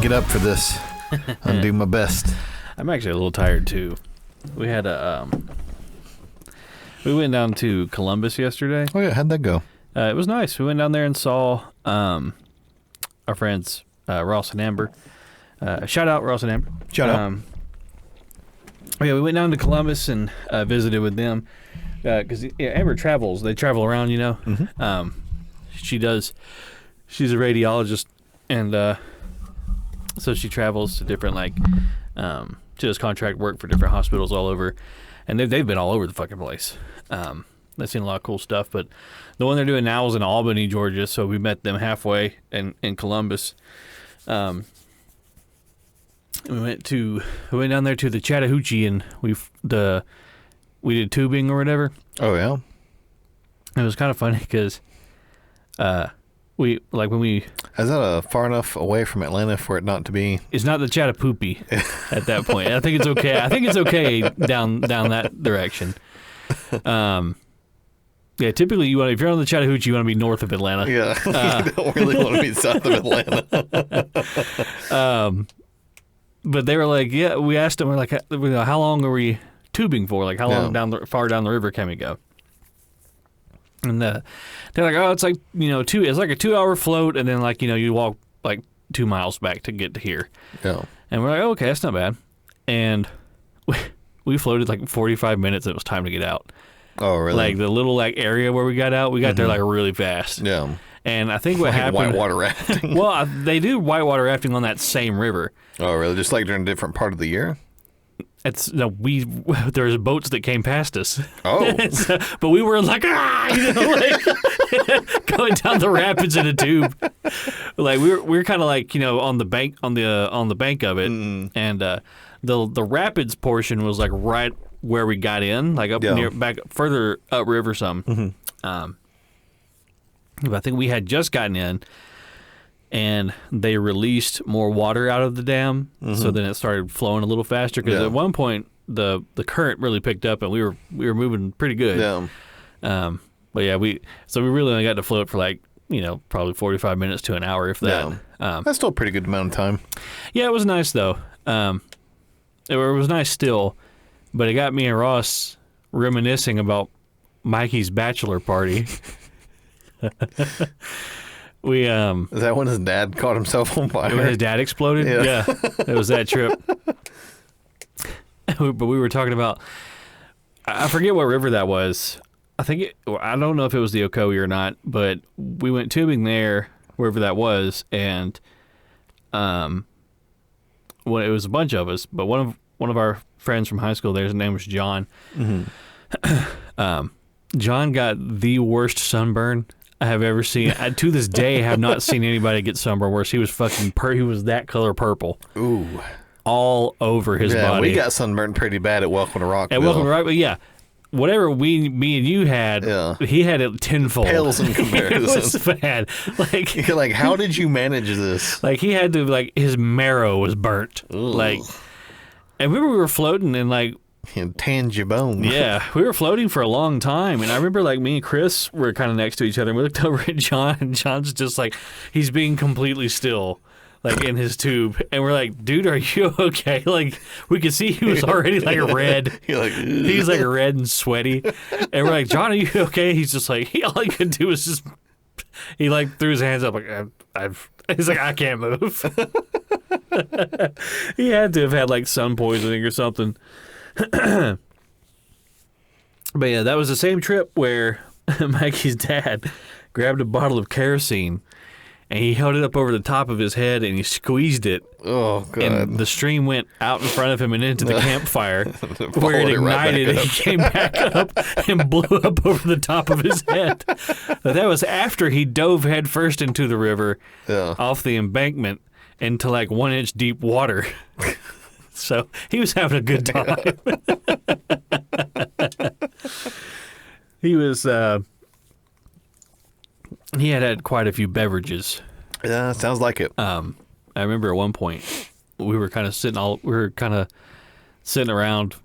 get up for this. I'll do my best. I'm actually a little tired too. We had we went down to Columbus yesterday. Oh yeah, how'd that go? It was nice. We went down there and saw our friends Ross and Amber. Shout out Ross and Amber. Shout out. Yeah, we went down to Columbus and visited with them because Amber travels. They travel around, you know. Mm-hmm. She's a radiologist, and so she travels to different she does contract work for different hospitals all over, and they've been all over the fucking place. They've seen a lot of cool stuff, but the one they're doing now is in Albany, Georgia. So we met them halfway in Columbus. We went down there to the Chattahoochee, and we did tubing or whatever. Oh yeah. It was kind of funny because when we is that far enough away from Atlanta for it not to be? It's not the Chattahoochee at that point. I think it's okay. I think it's okay down that direction. Yeah, typically if you're on the Chattahoochee, you want to be north of Atlanta. Yeah, you don't really want to be south of Atlanta. But they were like, yeah, we asked them, we're like, how long are we tubing for? Like, how long far down the river can we go? And they're like, oh, it's like, it's like a 2-hour float, and then you walk like 2 miles back to get to here. Yeah. And we're like, oh, okay, that's not bad. And we floated like 45 minutes, and it was time to get out. Oh, really? Like the little area where we got out, we got there like really fast. Yeah. And I think what happened... whitewater rafting. Well, they do whitewater rafting on that same river. Oh, really? Just like during a different part of the year? There's boats that came past us. Oh. But we were like, going down the rapids in a tube. Like we were kind of like, on the bank on the bank of it. And the rapids portion was like right where we got in, like back further upriver some. But I think we had just gotten in, and they released more water out of the dam, so then it started flowing a little faster. Because at one point the current really picked up, and we were moving pretty good. Yeah. But yeah, we really only got to float for like probably 45 minutes to an hour, if that. Yeah. That's still a pretty good amount of time. Yeah, it was nice though. It was nice still, but it got me and Ross reminiscing about Mikey's bachelor party. We Is that when his dad caught himself on fire? When his dad exploded? Yeah. It was that trip. But we were talking about, I forget what river that was. I don't know if it was the Ocoee or not, but we went tubing there, wherever that was, and it was a bunch of us, but one of our friends from high school there, his name was John. John got the worst sunburn I have ever seen. To this day, have not seen anybody get sunburn worse. He was he was that color purple. Ooh. All over his body. We got sunburned pretty bad at Welcome to Rockville. At Welcome to Rockville, yeah. Whatever me and you had, he had it tenfold. Pales in comparison. It was bad. You're like, how did you manage this? Like, he had to, his marrow was burnt. Ooh. And remember we were floating and tanned your bone. Yeah, we were floating for a long time, and I remember me and Chris were kind of next to each other, and we looked over at John, and John's just he's being completely still, in his tube, and we're like, dude, are you okay? We could see he was already red. He's red and sweaty, and we're like, John, are you okay? He's just all he could do was just, he threw his hands up he's like, I can't move. He had to have had sun poisoning or something. But yeah, that was the same trip where Mikey's dad grabbed a bottle of kerosene and he held it up over the top of his head and he squeezed it. Oh, God. And the stream went out in front of him and into the campfire where it ignited and he came back up and blew up over the top of his head. But that was after he dove headfirst into the river off the embankment into 1-inch deep water. So he was having a good time. He was, he had quite a few beverages. Yeah, sounds like it. I remember at one point we were kind of sitting around,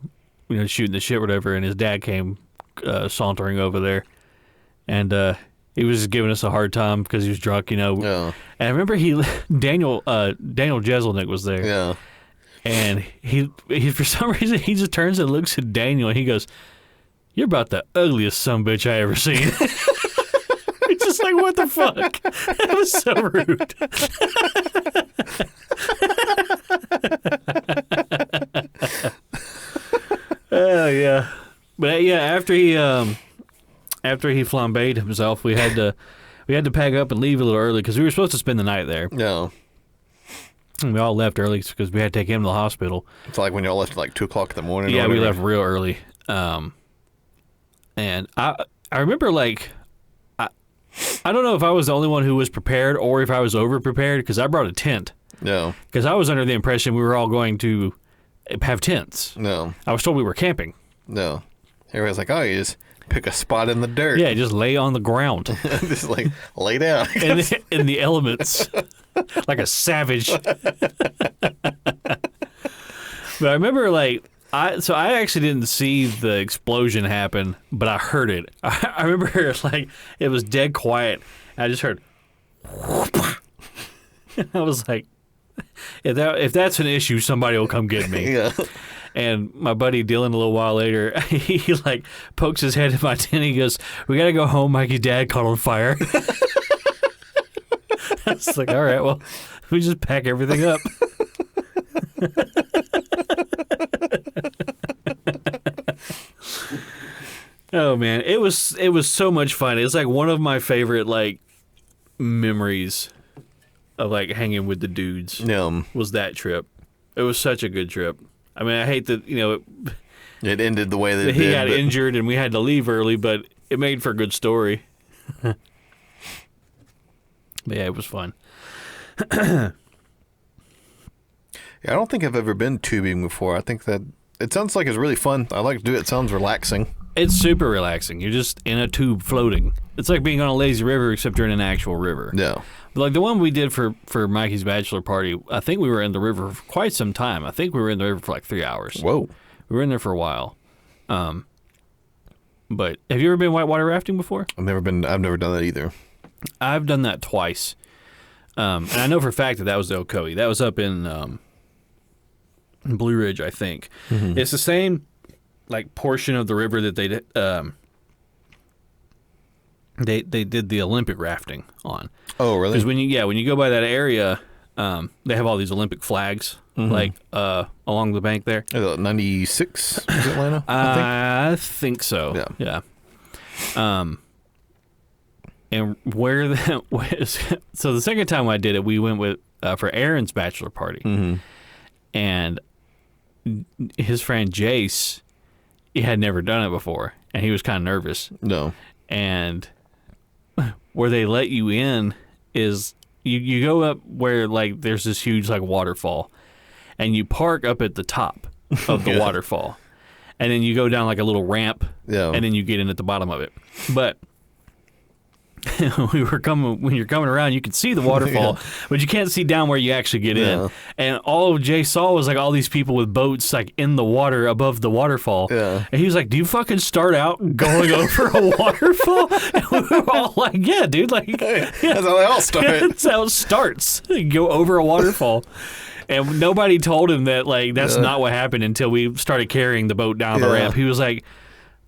shooting the shit, whatever, and his dad came sauntering over there, and He was just giving us a hard time because he was drunk, Yeah. And I remember Daniel Jeselnik was there. Yeah. And he for some reason he just turns and looks at Daniel and he goes, "You're about the ugliest sumbitch I ever seen." It's just like, what the fuck? That was so rude. Oh yeah. But yeah, after he flambéed himself, we had to pack up and leave a little early because we were supposed to spend the night there. Yeah. And we all left early because we had to take him to the hospital. It's like when y'all left at like 2 o'clock in the morning. Yeah, we left real early. And I remember like I don't know if I was the only one who was prepared or if I was over prepared because I brought a tent. No. Because I was under the impression we were all going to have tents. No. I was told we were camping. No. Everybody's like, oh, you just pick a spot in the dirt. Yeah, just lay on the ground. Just like lay down. in the elements. Like a savage. But I remember like I actually didn't see the explosion happen, but I heard it. I remember like it was dead quiet. I just heard I was like, if that's an issue, somebody will come get me. Yeah. And my buddy Dylan, a little while later, he like pokes his head in my tent. He goes, "We gotta go home. Mikey's dad caught on fire." I was like, "All right, well, we just pack everything up." Oh man, it was so much fun. It's like one of my favorite like memories of like hanging with the dudes. Was that trip. It was such a good trip. I mean, I hate that, it ended the way that it he did. got injured and we had to leave early, but it made for a good story. But yeah, it was fun. Yeah, I don't think I've ever been tubing before. I think that it sounds like it's really fun. I like to do it. It sounds relaxing. It's super relaxing. You're just in a tube floating. It's like being on a lazy river, except you're in an actual river. Yeah. But like the one we did for Mikey's bachelor party, I think we were in the river for quite some time. I think we were in the river for like 3 hours. Whoa. We were in there for a while. But have you ever been whitewater rafting before? I've never done that either. I've done that twice. And I know for a fact that was the Ocoee. That was up in Blue Ridge, I think. Mm-hmm. It's the same like portion of the river that they did the Olympic rafting on. Oh, really? Because when you go by that area, they have all these Olympic flags like along the bank there. 96 is Atlanta? I think so. Yeah. And so the second time I did it, we went with for Aaron's bachelor party, and his friend Jace, he had never done it before, and he was kind of nervous. No. And where they let you in is you go up where like there's this huge like waterfall, and you park up at the top of the waterfall, and then you go down like a little ramp, and then you get in at the bottom of it. But when you're coming around, you can see the waterfall, but you can't see down where you actually get in. And all Jay saw was like all these people with boats like in the water above the waterfall. Yeah. And he was like, "Do you fucking start out going over a waterfall?" And we were all like, "Yeah, dude, like that's how they all start." That's how it starts. You go over a waterfall. And nobody told him that like that's not what happened until we started carrying the boat down the ramp. He was like,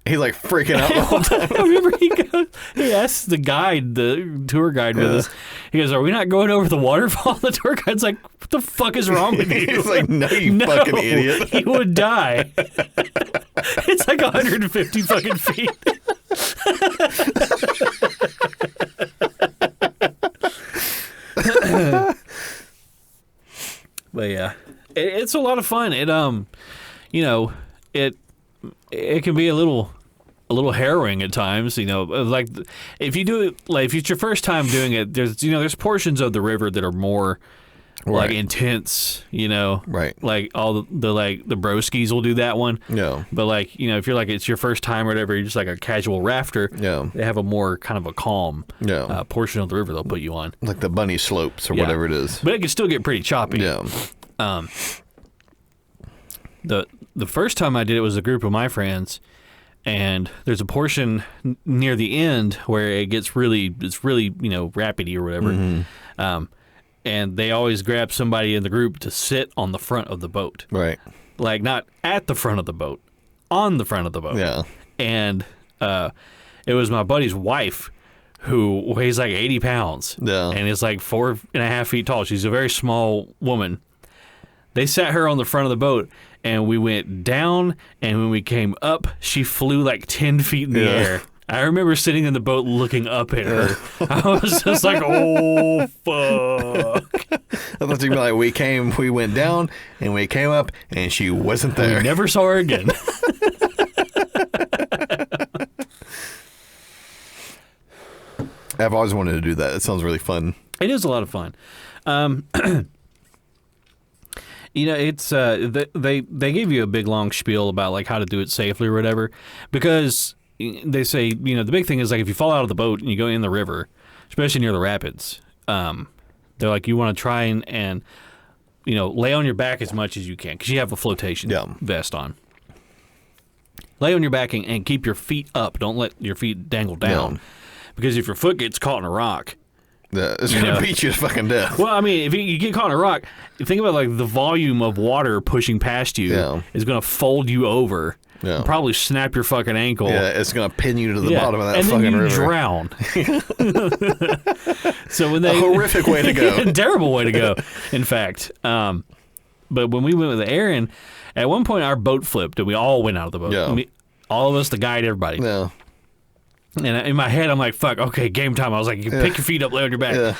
he's like freaking out the whole time. I remember he asked the tour guide with us. He goes, "Are we not going over the waterfall?" The tour guide's like, "What the fuck is wrong with you?" He's like, "No, you fucking idiot." He would die. It's like 150 fucking feet. But yeah, it's a lot of fun. It it can be a little harrowing at times, like if you do it, like if it's your first time doing it, there's portions of the river that are more like intense, right, like all the like the broskies will do that one, but like if you're like it's your first time or whatever, you're just like a casual rafter, they have a more kind of a calm portion of the river they'll put you on, like the bunny slopes or whatever it is, but it can still get pretty choppy. The first time I did it was a group of my friends, and there's a portion near the end where it's really rapidy or whatever. And they always grab somebody in the group to sit on the front of the boat. Right. Like, not at the front of the boat, on the front of the boat. Yeah. And it was my buddy's wife, who weighs like 80 pounds. Yeah. And is like 4.5 feet tall. She's a very small woman. They sat her on the front of the boat, and we went down, and when we came up, she flew like 10 feet in the air. I remember sitting in the boat looking up at her. I was just like, oh, fuck. I thought you'd be like, we went down, and we came up, and she wasn't there. We never saw her again. I've always wanted to do that. It sounds really fun. It is a lot of fun. It's they give you a big long spiel about like how to do it safely or whatever, because they say the big thing is like if you fall out of the boat and you go in the river, especially near the rapids, they're like you want to try and lay on your back as much as you can because you have a flotation vest on. Lay on your back and keep your feet up. Don't let your feet dangle down. Because if your foot gets caught in a rock, it's going to beat you to fucking death. Well, I mean, if you get caught in a rock, think about like the volume of water pushing past you is going to fold you over. Yeah. And probably snap your fucking ankle. Yeah, it's going to pin you to the bottom of that and fucking then you river. Drown. So when they a horrific way to go. Terrible way to go, in fact. But when we went with Aaron, at one point our boat flipped and we all went out of the boat. Yeah. All of us, the guide, everybody. Yeah. And in my head, I'm like, fuck, okay, game time. I was like, you pick your feet up, lay on your back. Yeah.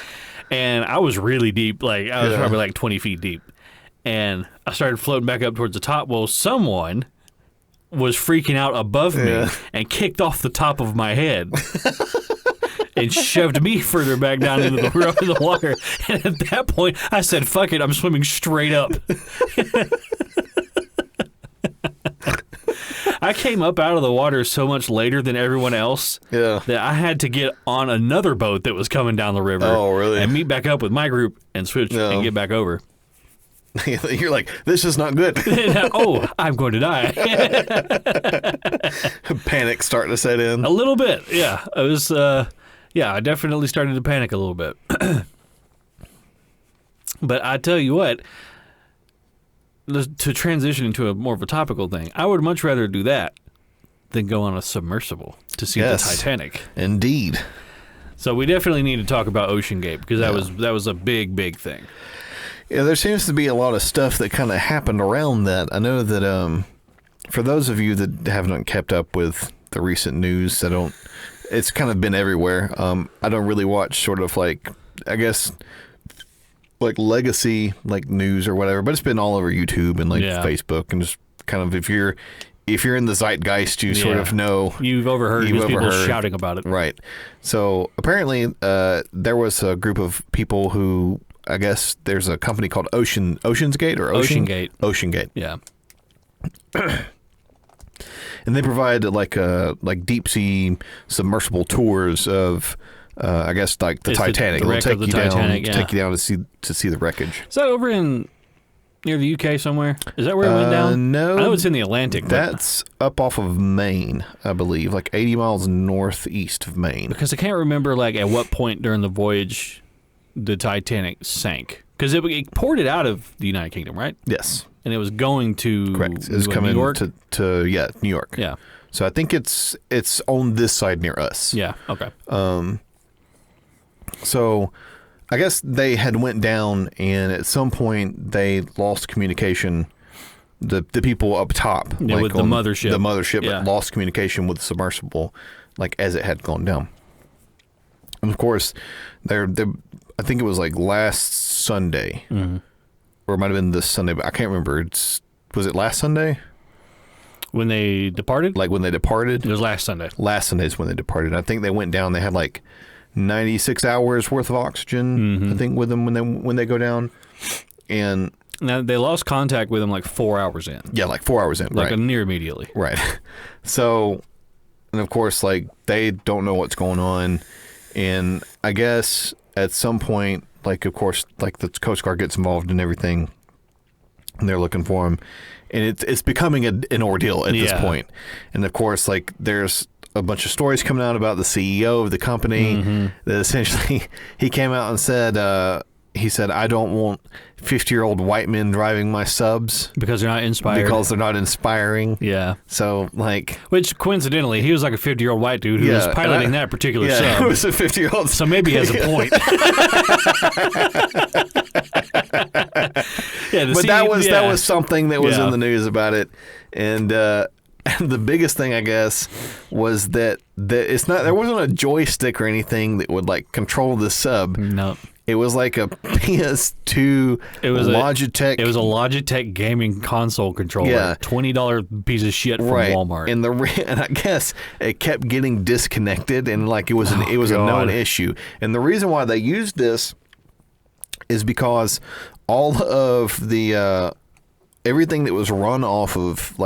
And I was really deep. Like, I was probably like 20 feet deep. And I started floating back up towards the top. Well, someone was freaking out above me and kicked off the top of my head and shoved me further back down into the water. And at that point, I said, fuck it, I'm swimming straight up. I came up out of the water so much later than everyone else that I had to get on another boat that was coming down the river. Oh, really? And meet back up with my group and switch and get back over. You're like, this is not good. Oh, I'm going to die. Panic starting to set in. A little bit, yeah. It was, I definitely started to panic a little bit. But I tell you what, to transition into a more of a topical thing, I would much rather do that than go on a submersible to see the Titanic. Indeed. So we definitely need to talk about OceanGate because that was a big thing. Yeah, there seems to be a lot of stuff that kind of happened around that. I know that for those of you that haven't kept up with the recent news, it's kind of been everywhere. I don't really watch sort of like, I guess, like legacy like news or whatever, but it's been all over YouTube and like Facebook and just kind of if you're in the zeitgeist, you sort of know you've overheard people shouting about it, right? So apparently, there was a group of people who I guess there's a company called OceanGate or OceanGate, yeah. And they provide like deep sea submersible tours of. I guess like the Titanic. It'll take you Titanic, down, take you down to see the wreckage. Is that over near the UK somewhere? Is that where it went down? No, I know it's in the Atlantic. That's up off of Maine, I believe, like 80 miles northeast of Maine. Because I can't remember like at what point during the voyage the Titanic sank. Because it ported out of the United Kingdom, right? Yes, and it was going to correct. It was coming New York? to New York. Yeah. So I think it's on this side near us. Yeah. Okay. So I guess they had went down, and at some point they lost communication. The people up top, with the mothership, lost communication with the submersible, like as it had gone down. And of course, I think it was like last Sunday, or it might have been this Sunday, but I can't remember. Was it last Sunday? When they departed? Like when they departed? It was last Sunday. Last Sunday is when they departed. I think they went down. They had like 96 hours worth of oxygen, I think, with them when they go down. And now they lost contact with them like 4 hours in. Yeah, like 4 hours in. Like right. Near immediately. Right. So, and of course, like they don't know what's going on. And I guess at some point, like, of course, like the Coast Guard gets involved in everything. and they're looking for him, and it's becoming an ordeal at this point. And of course, like there's a bunch of stories coming out about the CEO of the company that essentially he came out and said. He said, I don't want 50-year-old white men driving my subs. Because they're not inspired. Because they're not inspiring. Yeah. So, like... Which, coincidentally, he was like a 50-year-old white dude who was piloting that particular sub. Yeah, he was a 50-year-old... So maybe he has a point. But that was something that was in the news about it. And the biggest thing, I guess, was that it's not... There wasn't a joystick or anything that would, like, control the sub. No. It was like a PS2 Logitech. It was a Logitech gaming console controller. Yeah. $20 piece of shit from Walmart. And I guess it kept getting disconnected, and like it was a known issue. And the reason why they used this is because all of the everything that was run off of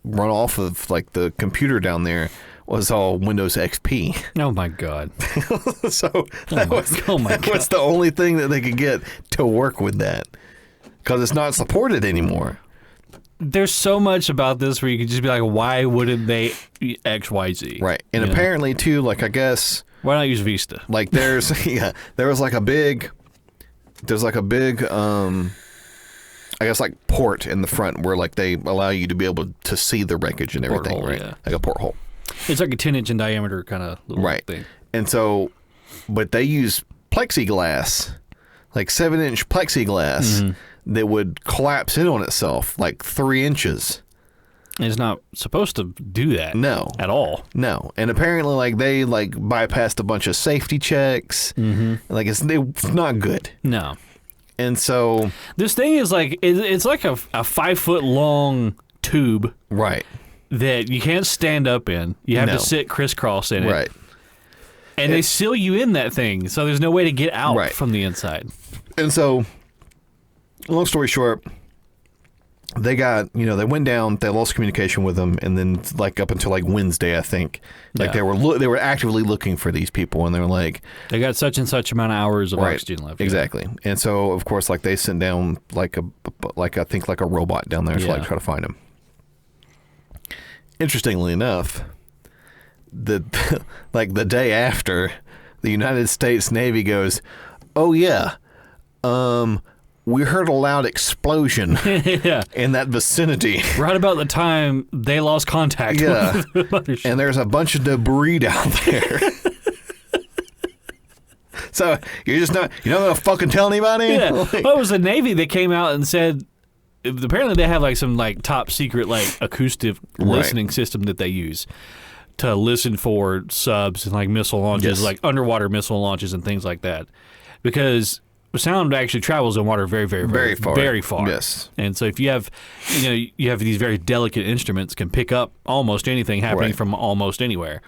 the computer down there was all Windows XP. Oh my God. So that was the only thing that they could get to work with that, because it's not supported anymore. There's so much about this where you could just be like, why wouldn't they X, Y, Z? Right. And apparently too, like I guess, why not use Vista? Like there was like a big I guess like port in the front where like they allow you to be able to see the wreckage and everything, porthole, right? Yeah. Like a porthole. It's like a 10-inch in diameter kind of little thing. And so, but they use plexiglass, like 7-inch plexiglass that would collapse in on itself like 3 inches. And it's not supposed to do that. No. At all. No. And apparently like they like bypassed a bunch of safety checks. Like it's not good. No. And so this thing is like it's like a 5-foot long tube, right, that you can't stand up in. You have to sit crisscross in it, right. And they seal you in that thing, so there's no way to get out from the inside. And so, long story short, they got they went down. They lost communication with them, and then like up until like Wednesday, I think, like they were actively looking for these people, and they were like, they got such and such amount of hours of oxygen left. Exactly, and so of course, like they sent down like I think like a robot down there to like try to find them. Interestingly enough, like the day after, the United States Navy goes, "Oh yeah, we heard a loud explosion in that vicinity. Right about the time they lost contact with the mothership. And there's a bunch of debris down there." So you're not gonna fucking tell anybody? Yeah. Well, it was the Navy that came out and said apparently they have like some like top secret like acoustic listening system that they use to listen for subs and like missile launches, like underwater missile launches and things like that, because sound actually travels in water very, very, very, very far. Yes. And so if you have, you have these very delicate instruments can pick up almost anything happening from almost anywhere.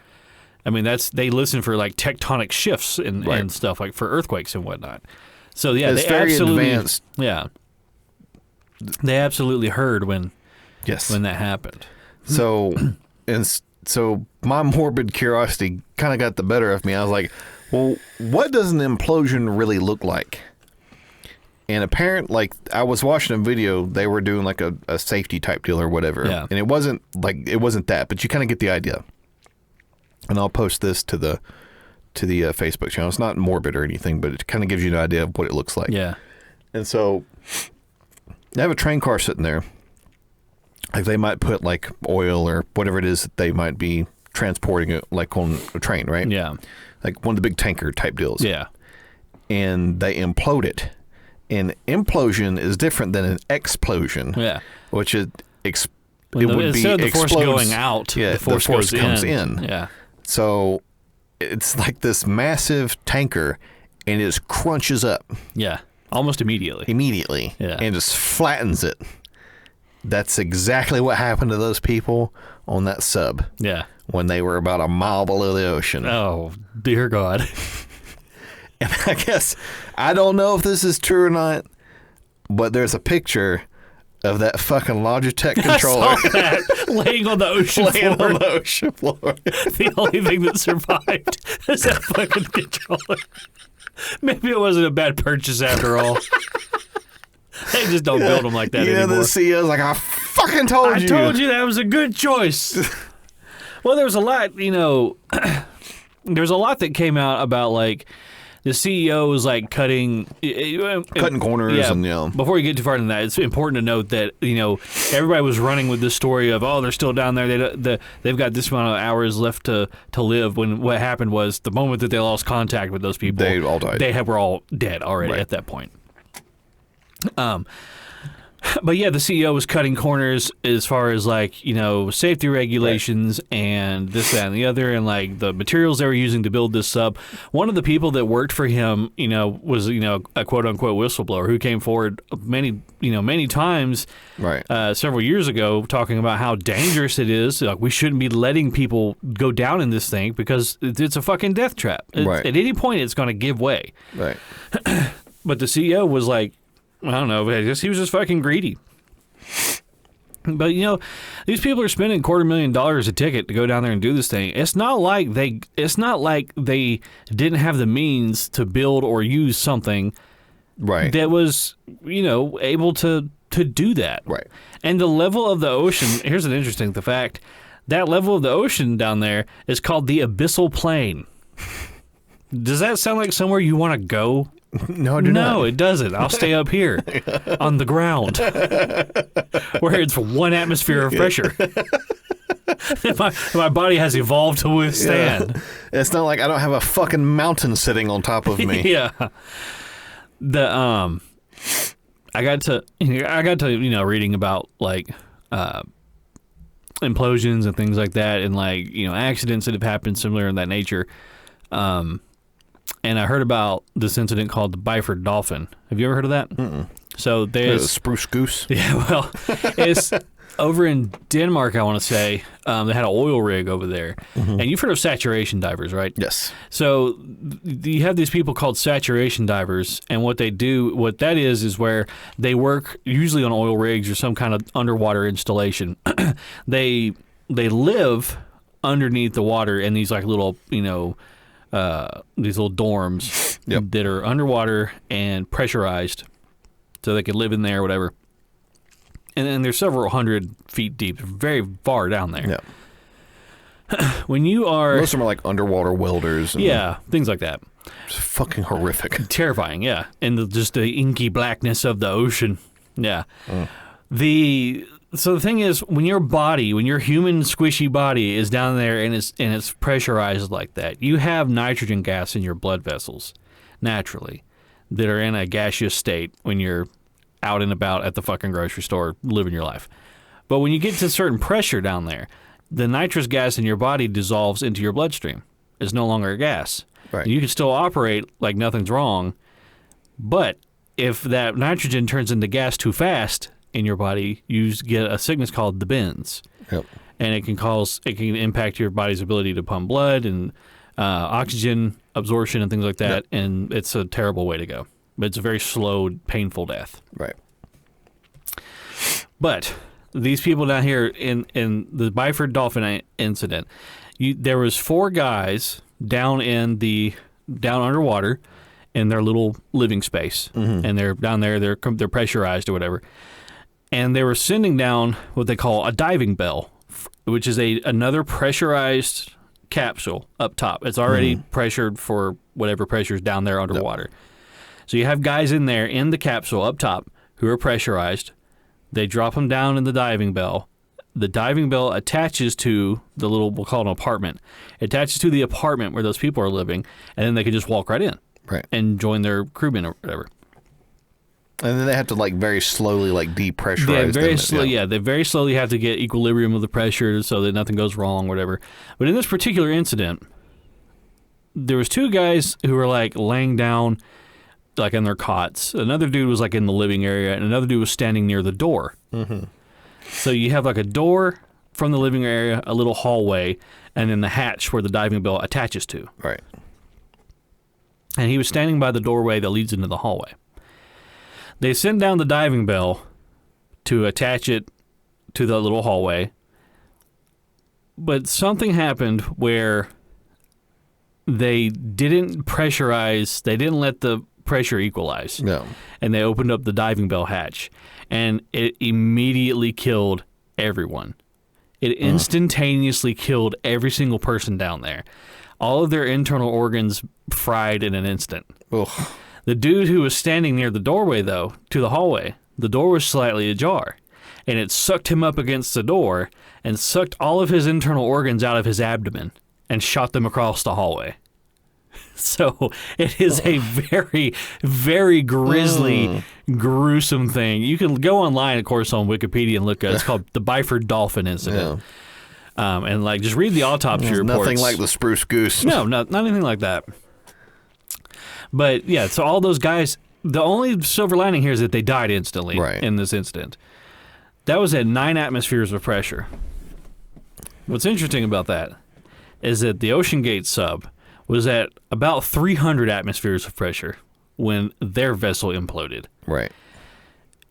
I mean, they listen for like tectonic shifts and stuff, like for earthquakes and whatnot. So yeah, it's very advanced. Yeah. They absolutely heard when that happened. So, so my morbid curiosity kind of got the better of me. I was like, well, what does an implosion really look like? And apparently, like, I was watching a video, they were doing like a safety type deal or whatever. Yeah. And it wasn't that, but you kind of get the idea. And I'll post this to the Facebook channel. It's not morbid or anything, but it kind of gives you an idea of what it looks like. Yeah. And so they have a train car sitting there. Like they might put like oil or whatever it is that they might be transporting it like on a train, right? Yeah. Like one of the big tanker type deals. Yeah. And they implode it. And implosion is different than an explosion. Yeah. Which it would be instead of the force going out, yeah, the force comes in. Yeah. So it's like this massive tanker, and it just crunches up. Yeah. Almost immediately. Yeah. And just flattens it. That's exactly what happened to those people on that sub. Yeah. When they were about a mile below the ocean. Oh, dear God. And I guess, I don't know if this is true or not, but there's a picture of that fucking Logitech controller. I saw that laying on the ocean floor. The only thing that survived is that fucking controller. Maybe it wasn't a bad purchase after all. They just don't build them like that The anymore. CEO's like, I fucking told you. I told you that was a good choice. Well, there was a lot, there was a lot that came out about, like, the CEO was, like, cutting corners. Yeah, And, before you get too far into that, it's important to note that, everybody was running with this story of, oh, they're still down there. They've got this amount of hours left to live, when what happened was the moment that they lost contact with those people, they all died. They were all dead already at that point. But yeah, the CEO was cutting corners as far as, like, safety regulations and this, that, and the other, and, like, the materials they were using to build this sub. One of the people that worked for him, was, a quote unquote whistleblower who came forward many times, several years ago, talking about how dangerous it is. Like, we shouldn't be letting people go down in this thing because it's a fucking death trap. At any point, it's going to give way. Right. But the CEO was like, I don't know, I guess he was just fucking greedy. But, these people are spending $250,000 a ticket to go down there and do this thing. It's not like they didn't have the means to build or use something that was, able to do that. Right. And the level of the ocean, here's an interesting fact, that level of the ocean down there is called the Abyssal Plain. Does that sound like somewhere you want to go? No, I do not. No, it doesn't. I'll stay up here on the ground where it's 1 atmosphere of pressure. my body has evolved to withstand. Yeah. It's not like I don't have a fucking mountain sitting on top of me. Yeah. I got to reading about, like, implosions and things like that, and, like, accidents that have happened similar in that nature. And I heard about this incident called the Byford Dolphin. Have you ever heard of that? Mm-mm. So there's Spruce Goose. Yeah, well, it's over in Denmark, I want to say. They had an oil rig over there. Mm-hmm. And you've heard of saturation divers, right? Yes. So you have these people called saturation divers, and what that is where they work usually on oil rigs or some kind of underwater installation. They live underneath the water in these, like, little, these little dorms that are underwater and pressurized, so they can live in there or whatever. And then they're several hundred feet deep, very far down there. Yeah. When you are... Most of them are like underwater welders. And things like that. It's fucking horrific. Terrifying, yeah. And just the inky blackness of the ocean. Yeah. So the thing is, when your human squishy body is down there and it's pressurized like that, you have nitrogen gas in your blood vessels, naturally, that are in a gaseous state when you're out and about at the fucking grocery store living your life. But when you get to a certain pressure down there, the nitrous gas in your body dissolves into your bloodstream. It's no longer a gas. Right. You can still operate like nothing's wrong, but if that nitrogen turns into gas too fast in your body, you get a sickness called the bends. Yep. And it can impact your body's ability to pump blood and oxygen absorption and things like that. Yep. And it's a terrible way to go. But it's a very slow, painful death. Right. But these people down here in the Byford Dolphin incident, there was 4 guys down underwater in their little living space, and they're down there. They're pressurized or whatever, and they were sending down what they call a diving bell, which is another pressurized capsule up top. It's already pressured for whatever pressure is down there underwater. Yep. So you have guys in there in the capsule up top who are pressurized. They drop them down in the diving bell. The diving bell attaches to the little, we'll call it an apartment. It attaches to the apartment where those people are living, and then they can just walk right in. Right. And join their crewmen or whatever. And then they have to, like, very slowly, like, depressurize them. They very slowly have to get equilibrium of the pressure so that nothing goes wrong, whatever. But in this particular incident, there was 2 guys who were, like, laying down, like, in their cots. Another dude was, like, in the living area, and another dude was standing near the door. Mm-hmm. So you have, like, a door from the living area, a little hallway, and then the hatch where the diving bell attaches to. Right. And he was standing by the doorway that leads into the hallway. They send down the diving bell to attach it to the little hallway, but something happened where they didn't pressurize, they didn't let the pressure equalize. No. And they opened up the diving bell hatch, and it immediately killed everyone. It instantaneously killed every single person down there. All of their internal organs fried in an instant. Ugh. The dude who was standing near the doorway, though, to the hallway, the door was slightly ajar, and it sucked him up against the door and sucked all of his internal organs out of his abdomen and shot them across the hallway. So it is a very, very grisly, gruesome thing. You can go online, of course, on Wikipedia and look at it. It's called the Byford Dolphin Incident. Yeah. And like, just read the autopsy reports. Nothing like the spruce goose. No, not anything like that. But yeah, so all those guys, the only silver lining here is that they died instantly in this incident. That was at 9 atmospheres of pressure. What's interesting about that is that the OceanGate sub was at about 300 atmospheres of pressure when their vessel imploded. Right.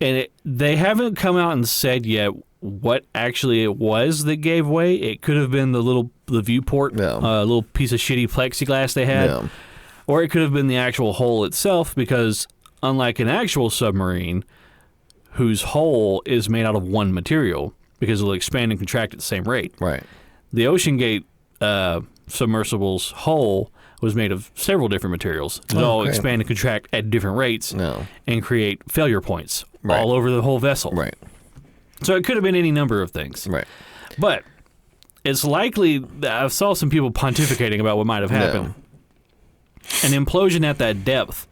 And they haven't come out and said yet what actually it was that gave way. It could have been the viewport, little piece of shitty plexiglass they had. Yeah. Or it could have been the actual hull itself, because unlike an actual submarine, whose hull is made out of one material, because it'll expand and contract at the same rate. Right. The OceanGate submersible's hull was made of several different materials that all expand and contract at different rates and create failure points all over the whole vessel. Right. So it could have been any number of things. Right. But it's likely that I saw some people pontificating about what might have happened. An implosion at that depth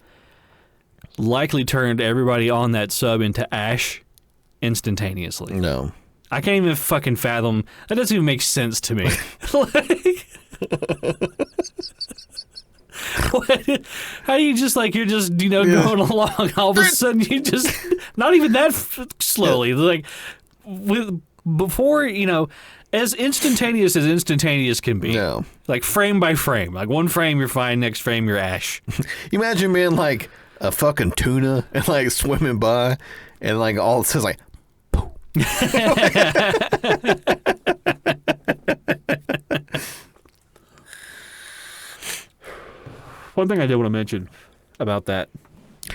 likely turned everybody on that sub into ash instantaneously. No. I can't even fucking fathom. That doesn't even make sense to me. How do you just you're just, going along, all of a sudden you just, not even that slowly, before, as instantaneous can be. No. Like frame by frame. Like one frame you're fine, next frame you're ash. You imagine being like a fucking tuna and swimming by and all it says poof. One thing I did want to mention about that.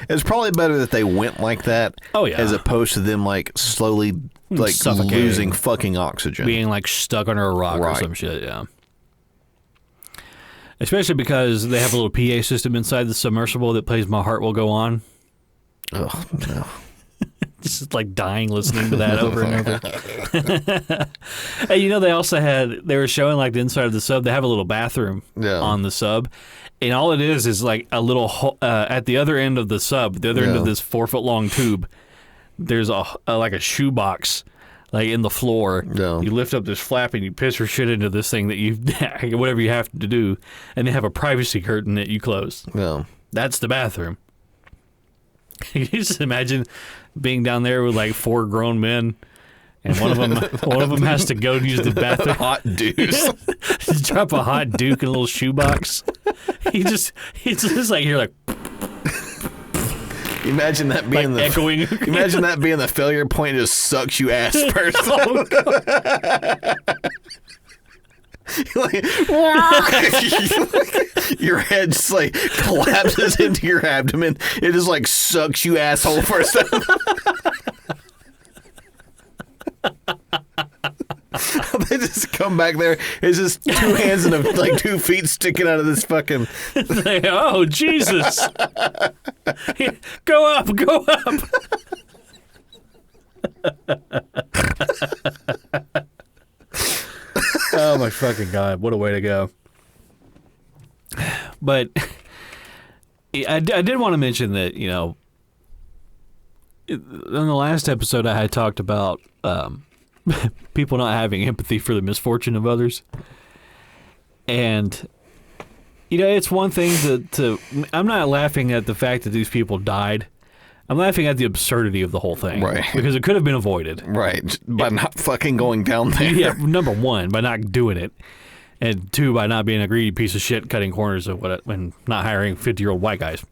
It's probably better that they went like that. Oh, yeah. As opposed to them slowly losing fucking oxygen. Being stuck under a rock or some shit, yeah. Especially because they have a little PA system inside the submersible that plays My Heart Will Go On. Oh, no. Just dying listening to that over and over. And they also they were showing the inside of the sub. They have a little bathroom on the sub. And all it is a little, at the other end of the sub, the other end of this 4-foot long tube, there's a shoebox in the floor. Yeah. You lift up this flap and you piss your shit into this thing that whatever you have to do. And they have a privacy curtain that you close. Yeah. That's the bathroom. Can you just imagine being down there with 4 grown men, and one of them has to go use the bathroom. Hot dudes. Just drop a hot duke in a little shoebox. It's just you're Imagine that being the echoing. Imagine that being the failure point. It just sucks you ass person. Oh, your head just collapses into your abdomen. It just sucks you asshole first. They just come back there. It's just 2 hands and 2 feet sticking out of this fucking. Oh Jesus! Go up! Go up! Oh my fucking God! What a way to go! But I did want to mention that in the last episode I had talked about people not having empathy for the misfortune of others, and it's one thing to I'm not laughing at the fact that these people died. I'm laughing at the absurdity of the whole thing. Right. Because it could have been avoided. Right. By not fucking going down there. Yeah, number 1, by not doing it. And 2, by not being a greedy piece of shit cutting corners of and not hiring 50-year-old white guys.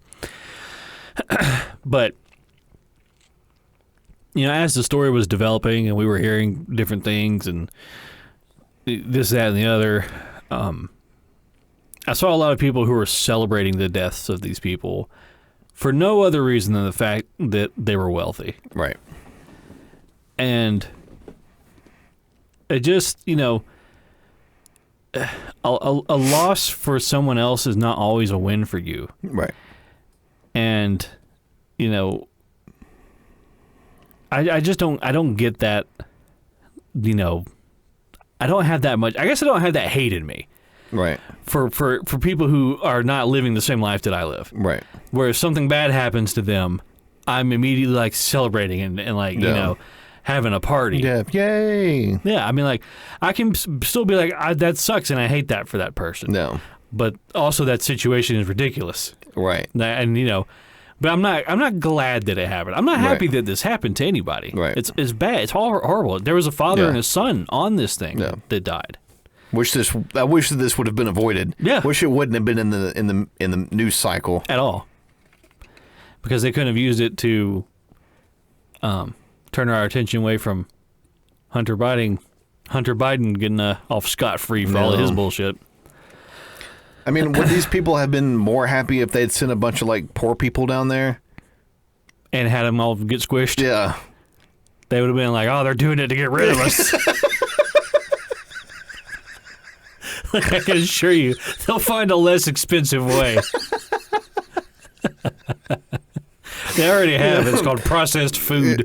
But, as the story was developing and we were hearing different things and this, that, and the other, I saw a lot of people who were celebrating the deaths of these people for no other reason than the fact that they were wealthy. Right. And it just, a loss for someone else is not always a win for you. Right. And, I just don't get that, I don't have that much, I guess I don't have that hate in me. Right. For people who are not living the same life that I live. Right. Where if something bad happens to them, I'm immediately like celebrating and like, having a party. Yeah. Yay. Yeah. I mean, like, I can still be like, that sucks and I hate that for that person. No. But also that situation is ridiculous. Right. And, but I'm not glad that it happened. I'm not happy that this happened to anybody. Right. It's bad. It's horrible. There was a father and a son on this thing that died. I wish that this would have been avoided. Yeah. Wish it wouldn't have been in the news cycle at all, because they couldn't have used it to turn our attention away from Hunter Biden getting off scot-free for all of his bullshit. I mean, would these people have been more happy if they'd sent a bunch of like poor people down there and had them all get squished? Yeah. They would have been like, "Oh, they're doing it to get rid of us." I can assure you, they'll find a less expensive way. They already have. It's called processed food.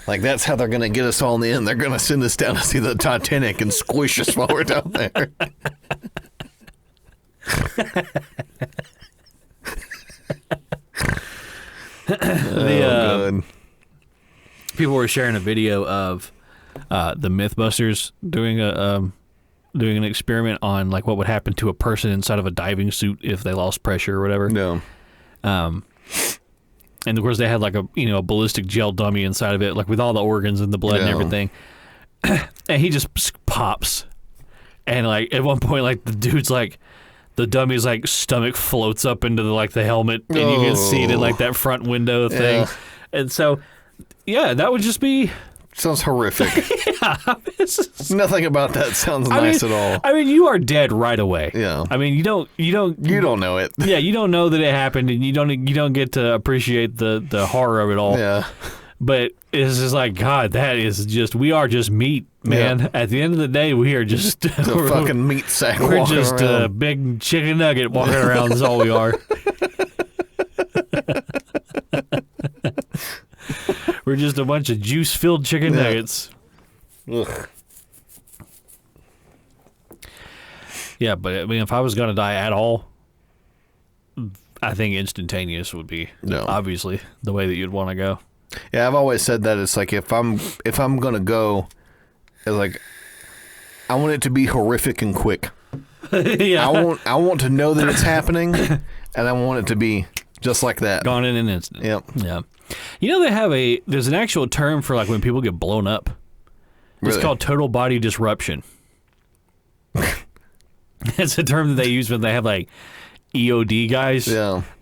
Like, that's how they're going to get us all in the end. They're going to send us down to see the Titanic and squish us while we're down there. Good. People were sharing a video of the Mythbusters doing an experiment on like what would happen to a person inside of a diving suit if they lost pressure or whatever. No. And of course they had like a ballistic gel dummy inside of it, like with all the organs and the blood and everything. And he just pops, and like at one point, like the dude's like, the dummy's like stomach floats up into the helmet, and you can see it in like that front window thing. And so, yeah, that would just be. Sounds horrific. Nothing about that sounds nice at all. I mean, you are dead right away. Yeah. I mean, you don't know it. Yeah, you don't know that it happened, and you don't get to appreciate the horror of it all. Yeah. But it's just like, God, we are just meat, man. Yeah. At the end of the day, we are just a fucking meat sack. We're just around. A big chicken nugget walking around. That's all we are. We're just a bunch of juice-filled chicken nuggets. Ugh. Yeah, but I mean, if I was going to die at all, I think instantaneous would be obviously the way that you'd want to go. Yeah, I've always said that it's like if I'm gonna go, it's like I want it to be horrific and quick. Yeah. I want to know that it's happening, and I want it to be just like that. Gone in an instant. Yep. Yeah. There's an actual term for like when people get blown up. It's called total body disruption. It's a term that they use when they have like EOD guys,